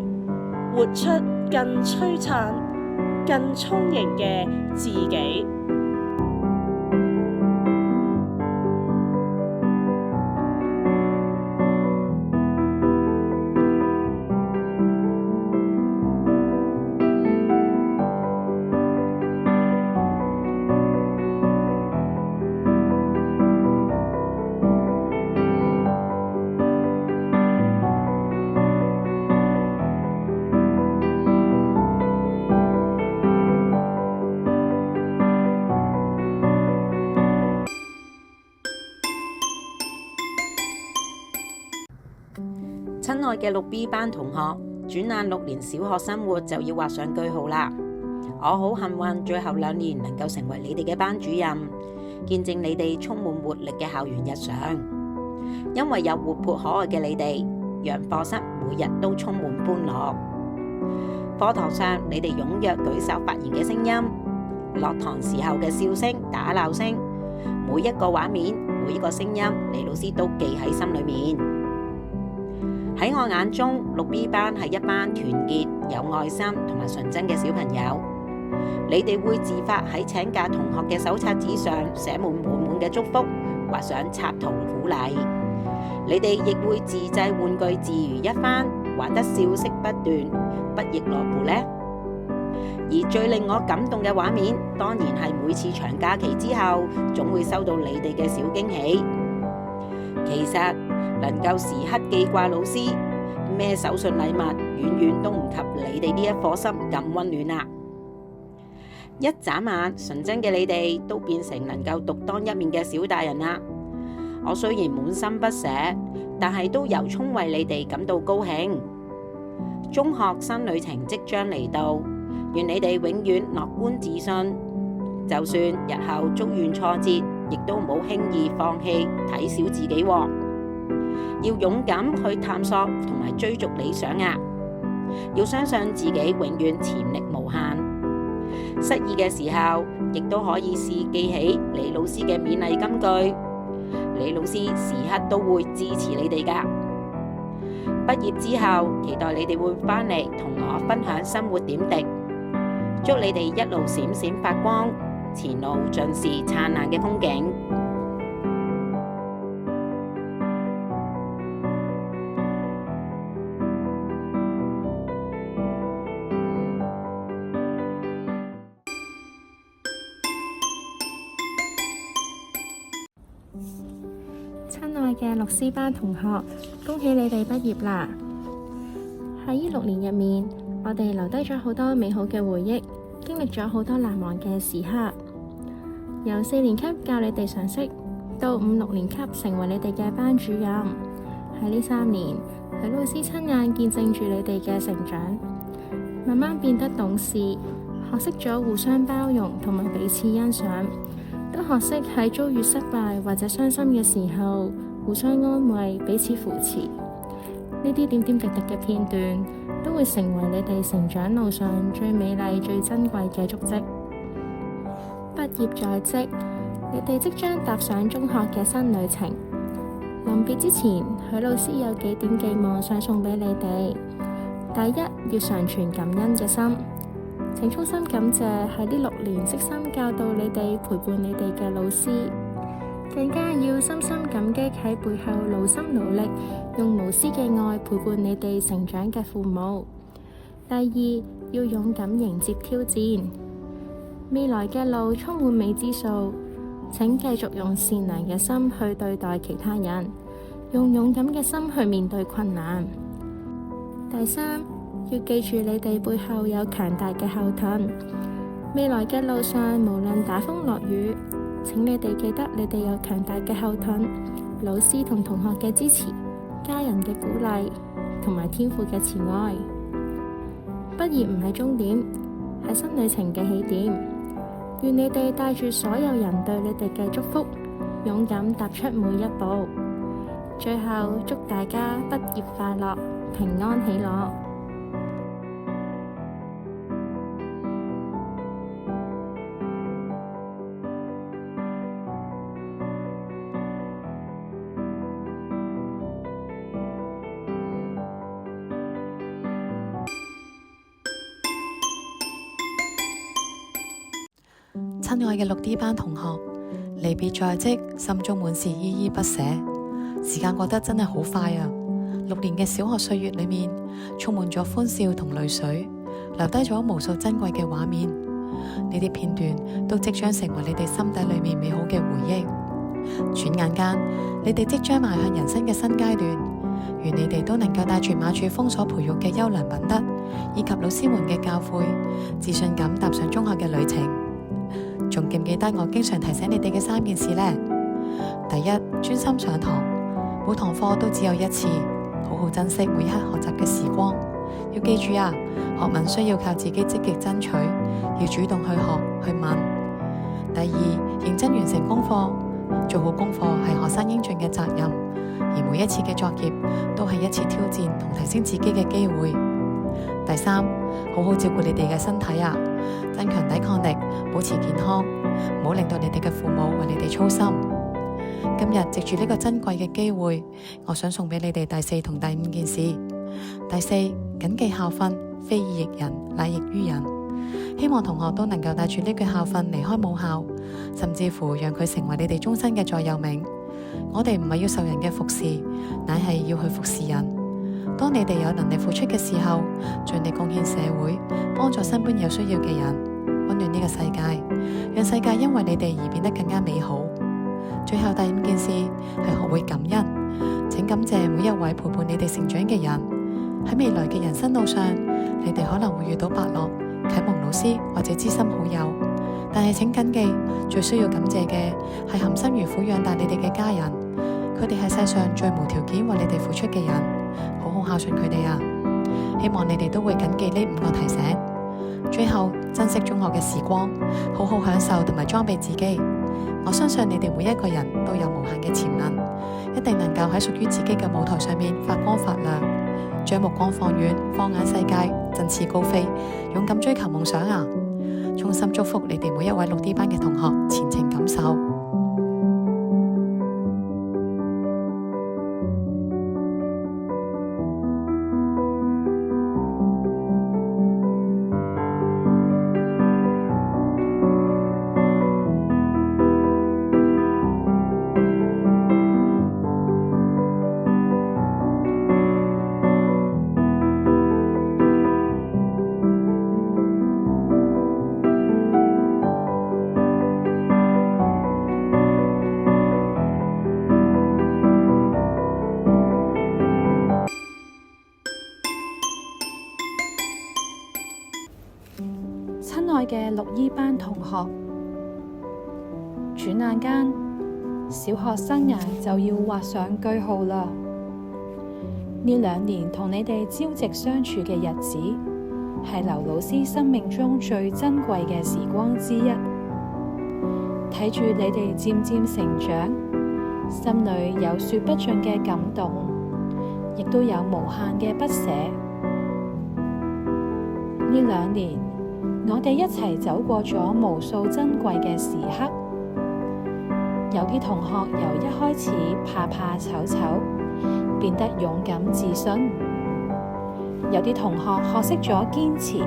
活出更璀璨、更充盈嘅自己。親愛嘅6B 班同學，轉眼6年小學生活就要畫上句號啦。我好幸運，最後2年能夠成為你哋嘅班主任，見證你哋充滿活力嘅校園日常。因為有活潑可愛嘅你哋，讓課室每日都充滿歡樂。課堂上你哋踴躍舉手發言嘅聲音，落堂時候嘅笑聲、打鬧聲，每一個畫面、每一個聲音，李老師都記喺心裏面。喺我眼中，6B 班係一班團結、有愛心同埋純真嘅小朋友。你哋會自發喺請假同學嘅手冊紙上寫滿滿嘅祝福，畫上插圖鼓勵。你哋亦會自製玩具自娛一番，玩得笑聲不斷，不亦樂乎呢？而最令我感動嘅畫面，當然係每次長假期之後，總會收到你哋嘅小驚喜。其實能夠時刻記掛老師，咩手信禮物遠遠都唔及你哋呢一顆心咁溫暖啦！一眨眼，純真嘅你哋都變成能夠獨當一面嘅小大人啦。我雖然滿心不捨，但係都由衷為你哋感到高興。中學新旅程即將嚟到，願你哋永遠樂觀自信，就算日後遭遇挫折，亦都唔好輕易放棄，睇小自己喎。要勇敢去探索同埋追逐理想啊！要相信自己永遠潛力無限。失意嘅時候，亦都可以試記起李老師嘅勉勵金句。李老師時刻都會支持你哋㗎。畢業之後，期待你哋會返嚟同我分享生活點滴。祝你哋一路閃閃發光，前路盡是燦爛嘅風景。親愛嘅6C 班同學，恭喜你哋畢業啦！喺呢6年入面，我哋留低咗好多美好嘅回憶，經歷咗好多難忘嘅時刻。由4年級教你哋常識，到5、6年級成為你哋嘅班主任。喺呢3年，許老師親眼見證住你哋嘅成長，慢慢變得懂事，學識咗互相包容同埋彼此欣賞。都學識喺遭遇失敗或者傷心嘅時候，互相安慰，彼此扶持。呢啲點點滴滴嘅片段，都會成為你哋成長路上最美麗、最珍貴嘅足跡。畢業在即，你哋即將踏上中學嘅新旅程。臨別之前，許老師有幾點寄望想送俾你哋。第一，要常存感恩嘅心，請衷心感謝喺呢6年悉心教導你哋、陪伴你哋嘅老師，更加要深深感激喺背後勞心勞力，用無私嘅愛陪伴你哋成長嘅父母。第二，要勇敢迎接挑戰，未來嘅路充滿未知數，請繼續用善良嘅心去對待其他人，用勇敢嘅心去面對困難。第三，要記住你哋背後有強大嘅後盾，未來嘅路上無論打風落雨，請你哋記得你哋有強大嘅後盾，老師同同學嘅支持，家人嘅鼓勵，同埋天父嘅慈愛。畢業唔係終點，係新旅程嘅起點。願你哋帶住所有人對你哋嘅祝福，勇敢踏出每一步。最後，祝大家畢業快樂，平安喜樂。親愛嘅6D 班同學，離別在即，心中滿是依依不捨。時間過得真係好快啊！6年嘅小學歲月裏面，充滿咗歡笑同淚水，留低咗無數珍貴嘅畫面。呢啲片段都即將成為你哋心底裏面美好嘅回憶。轉眼間，你哋即將邁向人生嘅新階段。願你哋都能夠帶住馬柱峰所培育嘅優良品德，以及老師們嘅教誨，自信咁踏上中學嘅旅程。仲記唔記得我經常提醒你哋嘅3件事呢？第一，專心上堂，每堂課都只有1次，好好珍惜每一刻學習嘅時光。要記住啊，學問需要靠自己積極爭取，要主動去學去問。第二，認真完成功課，做好功課係學生應盡嘅責任，而每一次嘅作業都係一次挑戰同提升自己嘅機會。第三，好好照顧你哋嘅身體啊，增強抵抗力，保持健康，唔好令到你哋嘅父母為你哋操心。今日藉住呢個珍貴嘅機會，我想送俾你哋第4同第5件事。第4，謹記校訓，非以役人，乃役於人。希望同學都能夠帶住呢句校訓離開母校，甚至乎讓佢成為你哋終身嘅座右銘。我哋唔係要受人嘅服侍，乃係要去服侍人。當你哋有能力付出嘅時候，盡力貢獻社會，幫助身邊有需要嘅人，溫暖呢個世界，讓世界因為你哋而變得更加美好。最後第5件事係學會感恩，請感謝每一位陪伴你哋成長嘅人。喺未來嘅人生路上，你哋可能會遇到伯樂、啟蒙老師或者知心好友，但係請謹記，最需要感謝嘅係含辛茹苦養大你哋嘅家人，佢哋係世上最無條件為你哋付出嘅人，好好孝順佢哋啊！希望你哋都會謹記呢5個提醒。最後，珍惜中學嘅時光，好好享受同埋裝備自己。我相信你哋每一個人都有無限嘅潛能，一定能夠喺屬於自己嘅舞台上面發光發亮。將目光放遠，放眼世界，振翅高飛，勇敢追求夢想啊！衷心祝福你哋每一位6D 班嘅同學前程錦繡。親愛嘅6E 班同學，轉眼間小學生涯就要畫上句號啦。呢2年同你哋朝夕相處嘅日子，係劉老師生命中最珍貴嘅時光之一。睇住你哋漸漸成長，心裏有說不盡嘅感動，亦都有無限嘅不捨。呢2年，我哋一齊走過咗無數珍貴嘅時刻，有啲同學由一開始怕怕醜醜，變得勇敢自信；有啲同學學識咗堅持，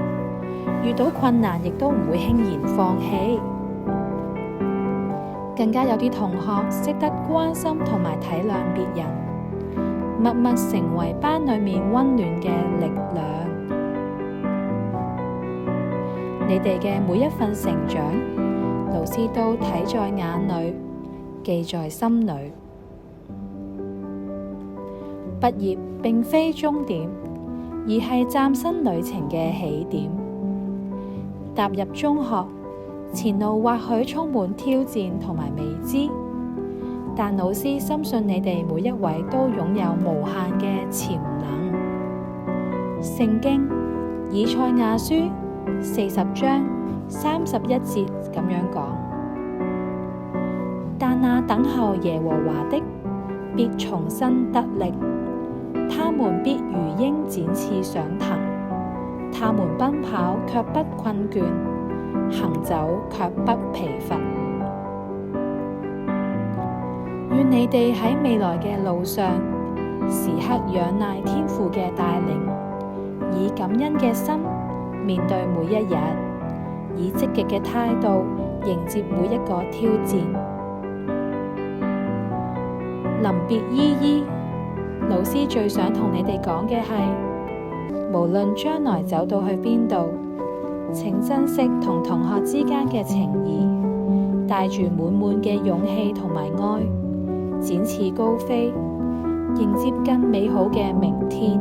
遇到困難亦都唔會輕言放棄；更加有啲同學識得關心同埋體諒別人，默默成為班裡面溫暖嘅力量。你哋嘅每一份成長，老師都睇在眼裏，記在心裏。畢業並非終點，而係嶄新旅程嘅起點。踏入中學，前路或許充滿挑戰同埋未知，但老師深信你哋每一位都擁有無限嘅潛能。聖經以賽亞書40章31節咁樣講：但那等候耶和華的，必重新得力，他們必如鷹展翅上騰，他們奔跑卻不困倦，行走卻不疲乏。願你哋喺未來嘅路上，時刻仰賴天父嘅帶領，以感恩嘅心面對每一日，以積極嘅態度迎接每一個挑戰。臨別依依，老師最想同你哋講嘅係，無論將來走到去邊度，請珍惜同同學之間嘅情誼，帶住滿滿嘅勇氣同埋愛，展翅高飛，迎接更美好嘅明天。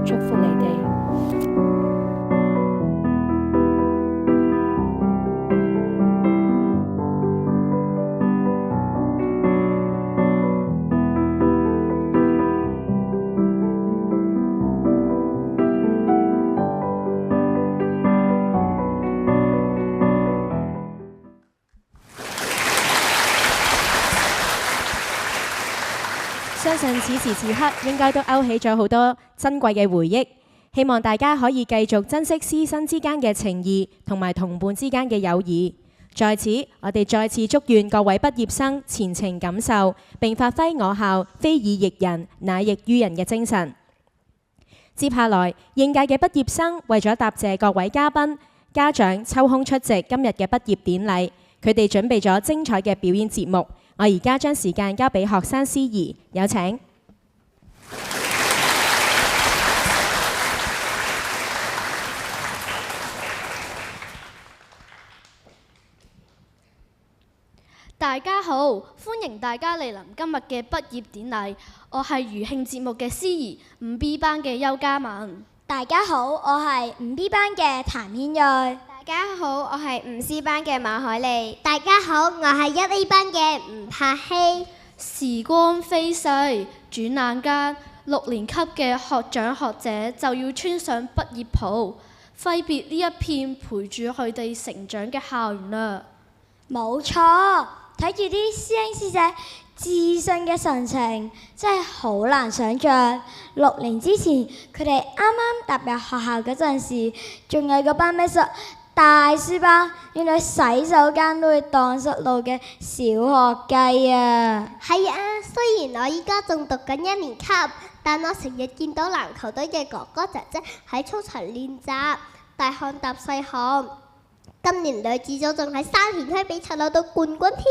祝福你哋。相信此時此刻應該都勾起咗好多珍貴嘅回憶，希望大家可以繼續珍惜師生之間嘅情誼同埋同伴之間嘅友誼。在此，我哋再次祝願各位畢業生前程錦繡，並發揮我校非以役人，乃役於人嘅精神。接下來，應屆嘅畢業生為咗答謝各位嘉賓、家長抽空出席今日嘅畢業典禮，佢哋準備咗精彩嘅表演節目。我而家將時間交俾學生司儀，有請。大家好，歡迎大家嚟臨今日嘅畢業典禮。我係餘慶節目嘅司儀5B 班嘅邱嘉文。大家好，我係5B 班嘅譚軒睿。大家好，我係5C 班嘅馬海利。大家好，我係1A 班嘅吳柏希。時光飛逝，轉眼間6年級嘅學長學姐就要穿上畢業袍，揮別呢一片陪住佢哋成長嘅校園啦。冇錯，睇住啲師兄師姐自信嘅神情，真係好難想像。6年之前，佢哋啱啱踏入學校嗰陣時，仲有嗰班咩大書包，原來洗手間都會蕩失路嘅小學雞啊！係啊，雖然我依家仲讀緊1年級，但我成日見到籃球隊嘅哥哥姐姐喺操場練習，大汗搭細汗。今年女子組仲喺沙田區比賽攞到冠軍添，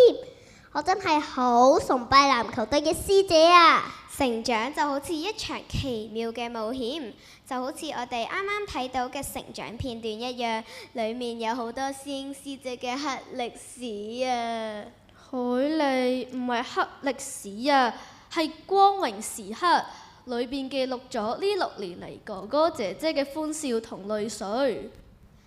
我真係好崇拜籃球隊嘅師姐啊！成長就好似一場奇妙嘅冒險，就好似我哋啱啱睇到嘅成長片段一樣，裡面有好多師兄師姐嘅黑歷史啊！海莉，唔係黑歷史啊，係光榮時刻，裏邊記錄咗呢6年嚟哥哥姐姐嘅歡笑同淚水。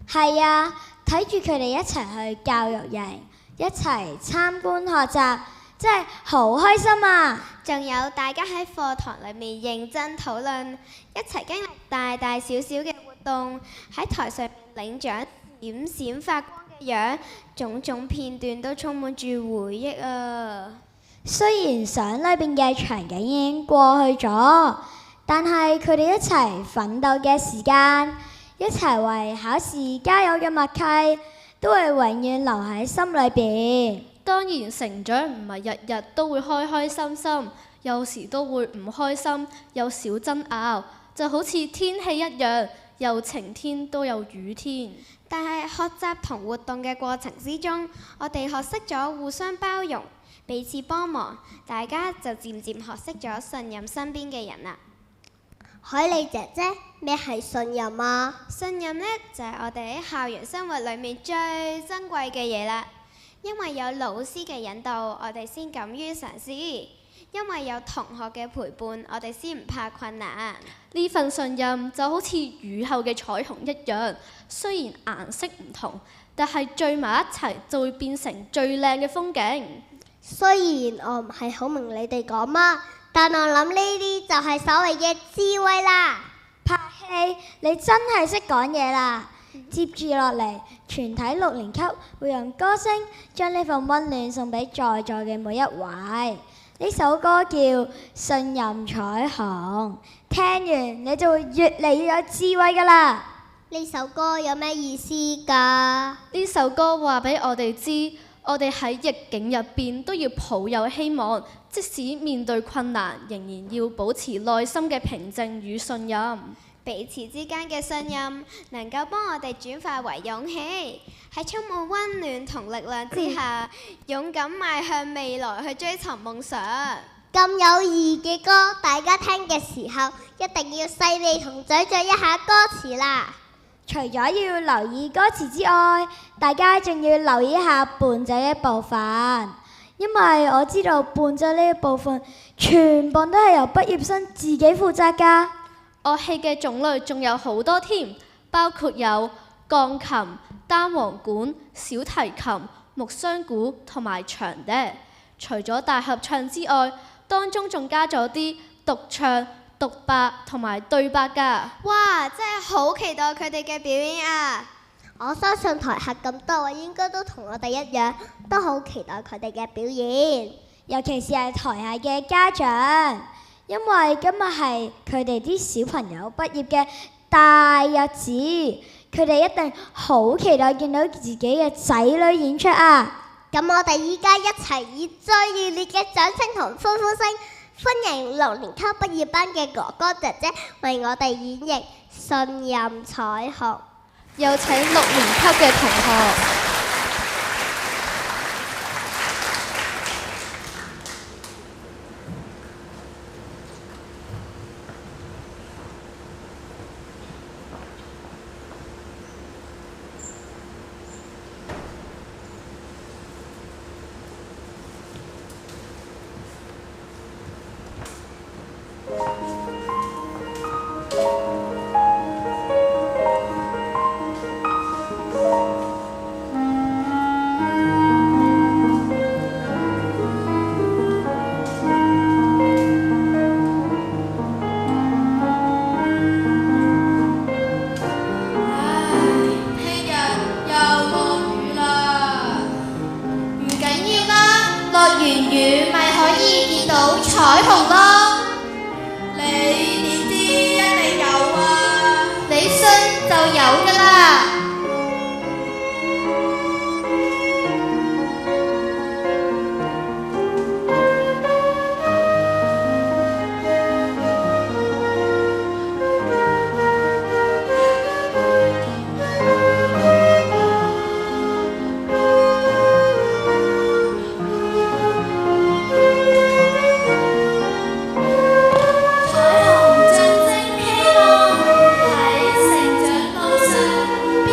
係啊，睇住佢哋一齊去教育營，一齊參觀學習，真係好開心啊！仲有大家喺課堂裏面認真討論，一齊經歷大大小小嘅活動，喺台上領獎閃閃發光嘅樣，種種片段都充滿住回憶啊！雖然相裏邊嘅場景已經過去咗，但係佢哋一齊奮鬥嘅時間，一齊為考試加油嘅默契，都會永遠留喺心裏邊。當然成長唔係日日都會開開心心，有時都會唔開心，有小爭拗，就好似天氣一樣，有晴天都有雨天。但係學習同活動嘅過程之中，我哋學識咗互相包容、彼此幫忙，大家就漸漸學識咗信任身邊嘅人啦。海莉姐姐，咩係信任啊？信任呢，就係我哋喺校園生活裏面最珍貴嘅嘢啦。因為有老師嘅引導，我哋先敢於嘗試；因為有同學嘅陪伴，我哋先唔怕困難。呢份信任就好似雨後嘅彩虹一樣，雖然顏色唔同，但係聚埋一齊就會變成最靚嘅風景。雖然我唔係好明你哋講乜，但我諗呢啲就係所謂嘅智慧啦。拍戲，你真係識講嘢啦！接住落嚟，全體6年級會用歌聲將呢份溫暖送俾在座嘅每一位。呢首歌叫《信任彩虹》，聽完你就會越嚟越有智慧噶啦。呢首歌有咩意思㗎？呢首歌話俾我哋知，我哋喺逆境入邊都要抱有希望，即使面對困難，仍然要保持內心嘅平靜與信任。彼此之間嘅信任能夠幫我哋轉化為勇氣，喺充滿溫暖同力量之下，勇敢邁向未來去追尋夢想。咁有意義嘅歌，大家聽嘅時候一定要細膩同咀嚼一下歌詞啦。除咗要留意歌詞之外，大家仲要留意一下伴奏嘅部分，因為我知道伴奏呢一部分全部都係由畢業生自己負責㗎。樂器嘅種類仲有好多添，包括有鋼琴、單簧管、小提琴、木箱鼓同埋長笛。除咗大合唱之外，當中仲加咗啲獨唱、獨白同埋對白㗎。哇！真係好期待佢哋嘅表演啊！我相信台下咁多位應該都同我哋一樣，都好期待佢哋嘅表演，尤其是係台下嘅家長。因為今日係佢哋啲小朋友畢業嘅大日子，佢哋一定好期待見到自己嘅仔女演出啊！咁我哋依家一齊以最熱烈嘅掌聲同歡呼聲，歡迎6年級畢業班嘅哥哥姐姐為我哋演繹《信任彩虹》。有請6年級嘅同學。彩虹咯，你點知一定有啊？你信就有㗎啦。邊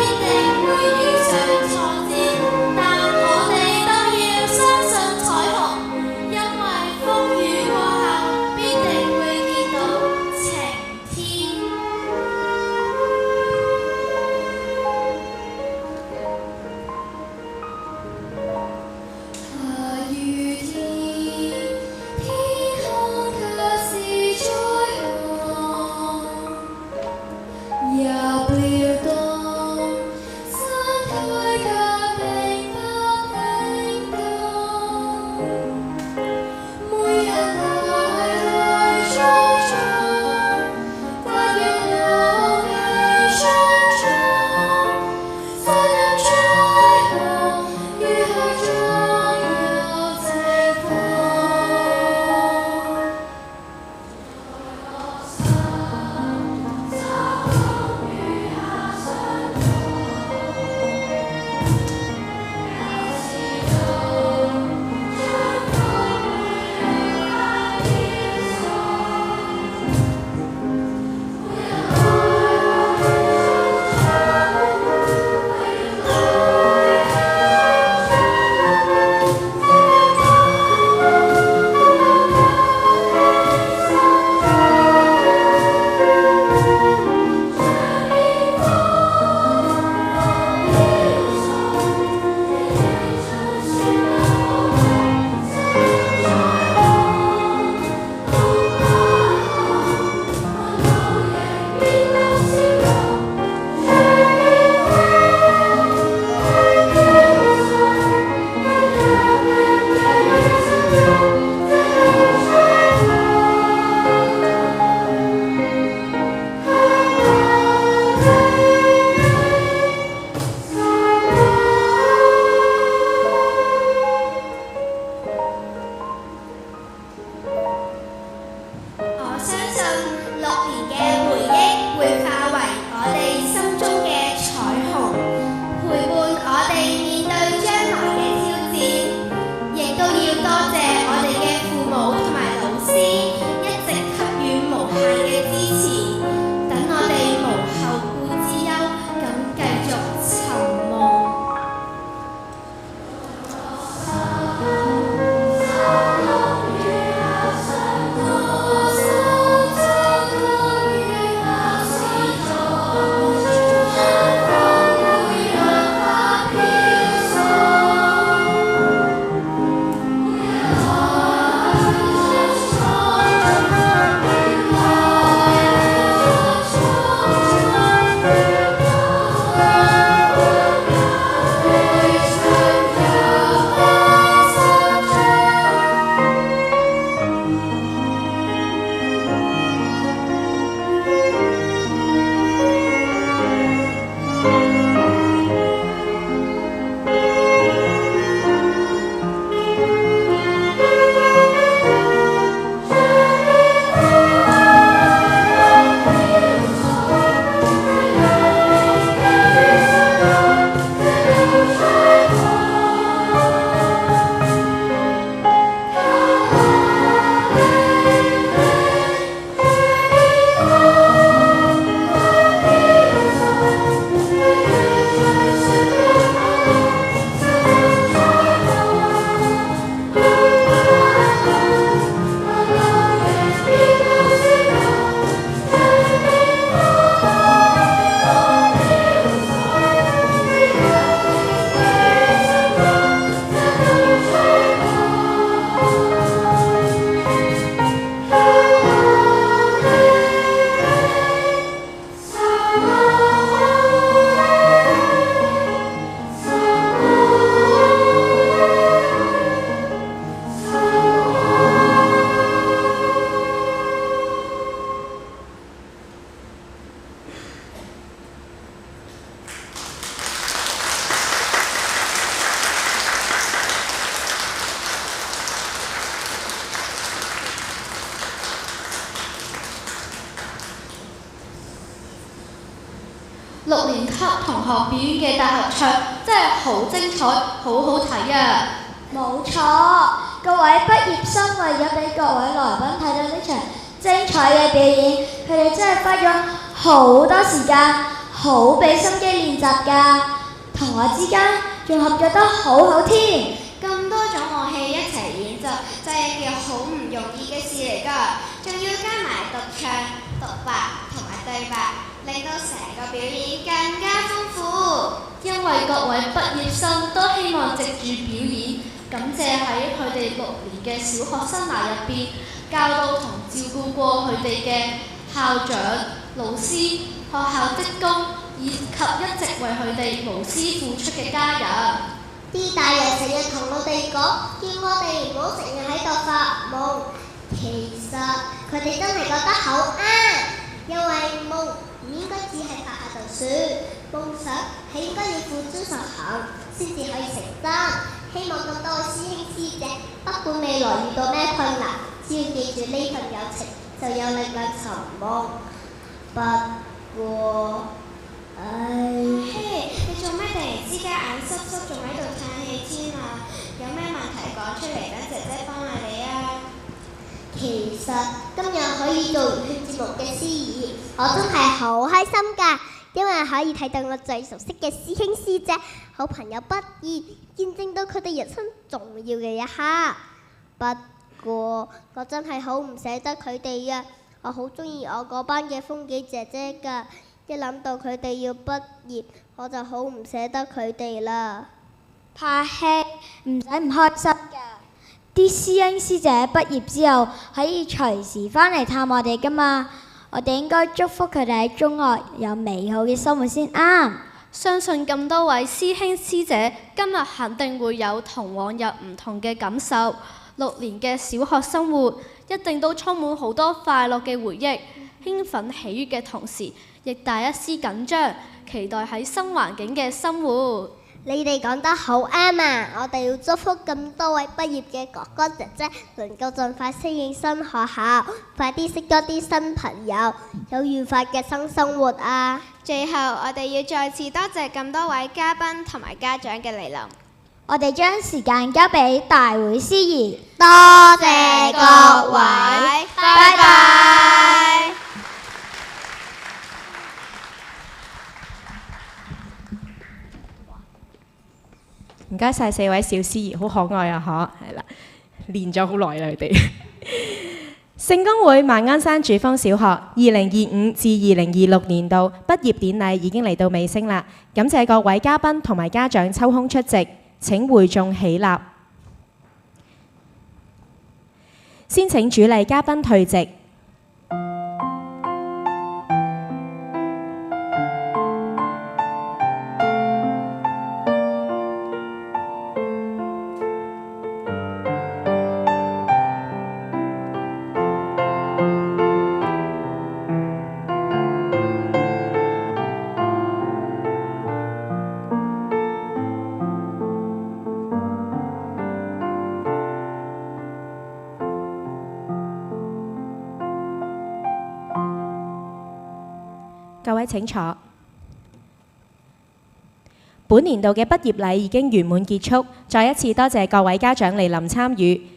學表演嘅大合唱真係好精彩，好好睇啊！冇錯，各位畢業生為咗俾各位來賓睇到呢場精彩嘅表演，佢哋真係花咗好多時間，好俾心機練習㗎，同學之間仲合作得好好添。咁多種樂器一齊演奏，真係一件好唔容易嘅事嚟㗎，仲要加埋獨唱、獨白同埋對白，令到成個表演更加豐富。因為各位畢業生都希望藉住表演，感謝喺佢哋6年嘅小學生涯入邊，教導同照顧過佢哋嘅校長、老師、學校職工，以及一直為佢哋無私付出嘅家人。啲大人成日同我哋講，叫我哋唔好成日喺度發夢。其實佢哋真係覺得好啱，因為夢唔應該只係發下就算，夢想係應該要付諸實行先至可以成真。希望咁多位師兄師姐，不管未來遇到咩困難，只要記住呢份友情，就有力量尋夢。不過，嘿，你做咩突然之間眼濕濕，仲喺度嘆氣添啊？有咩問題講出嚟，等姐姐幫下你啊！其實今日可以做完圈節目嘅司儀，我真係好開心㗎，因為可以睇到我最熟悉嘅師兄師姐、好朋友畢業，見證到佢哋人生重要嘅一刻。不過我真係好唔捨得佢哋啊！我好中意我嗰班嘅風紀姐姐㗎，一諗到佢哋要畢業，我就好唔捨得佢哋啦。拍戲唔使唔開心㗎，啲師兄師姐畢業之後可以隨時返嚟探我哋㗎嘛，我哋應該祝福佢哋喺中學有美好嘅生活先啱。相信咁多位師兄師姐今日肯定會有同往日唔同嘅感受。6年嘅小學生活一定都充滿好多快樂嘅回憶，興奮喜悅嘅同時，亦帶一絲緊張，期待喺新環境嘅生活。你哋講得好啱啊！我哋要祝福咁多位畢業嘅哥哥姐姐能夠盡快適應新學校，快啲識多啲新朋友，有愉快嘅新生活啊！最後，我哋要再次多謝咁多位嘉賓同埋家長嘅嚟臨。我哋將時間交俾大會司儀，多謝各位，拜拜。唔該晒4位小司儀，好可愛啊！係啦，練咗好耐啦佢哋。聖公會馬鞍山主峰小學2025至2026年度畢業典禮已經嚟到尾聲啦，感謝各位嘉賓同埋家長抽空出席，請會眾起立。先請主禮嘉賓退席。各位請坐。本年度嘅畢業禮已經圓滿結束，再一次多謝各位家長嚟臨參與，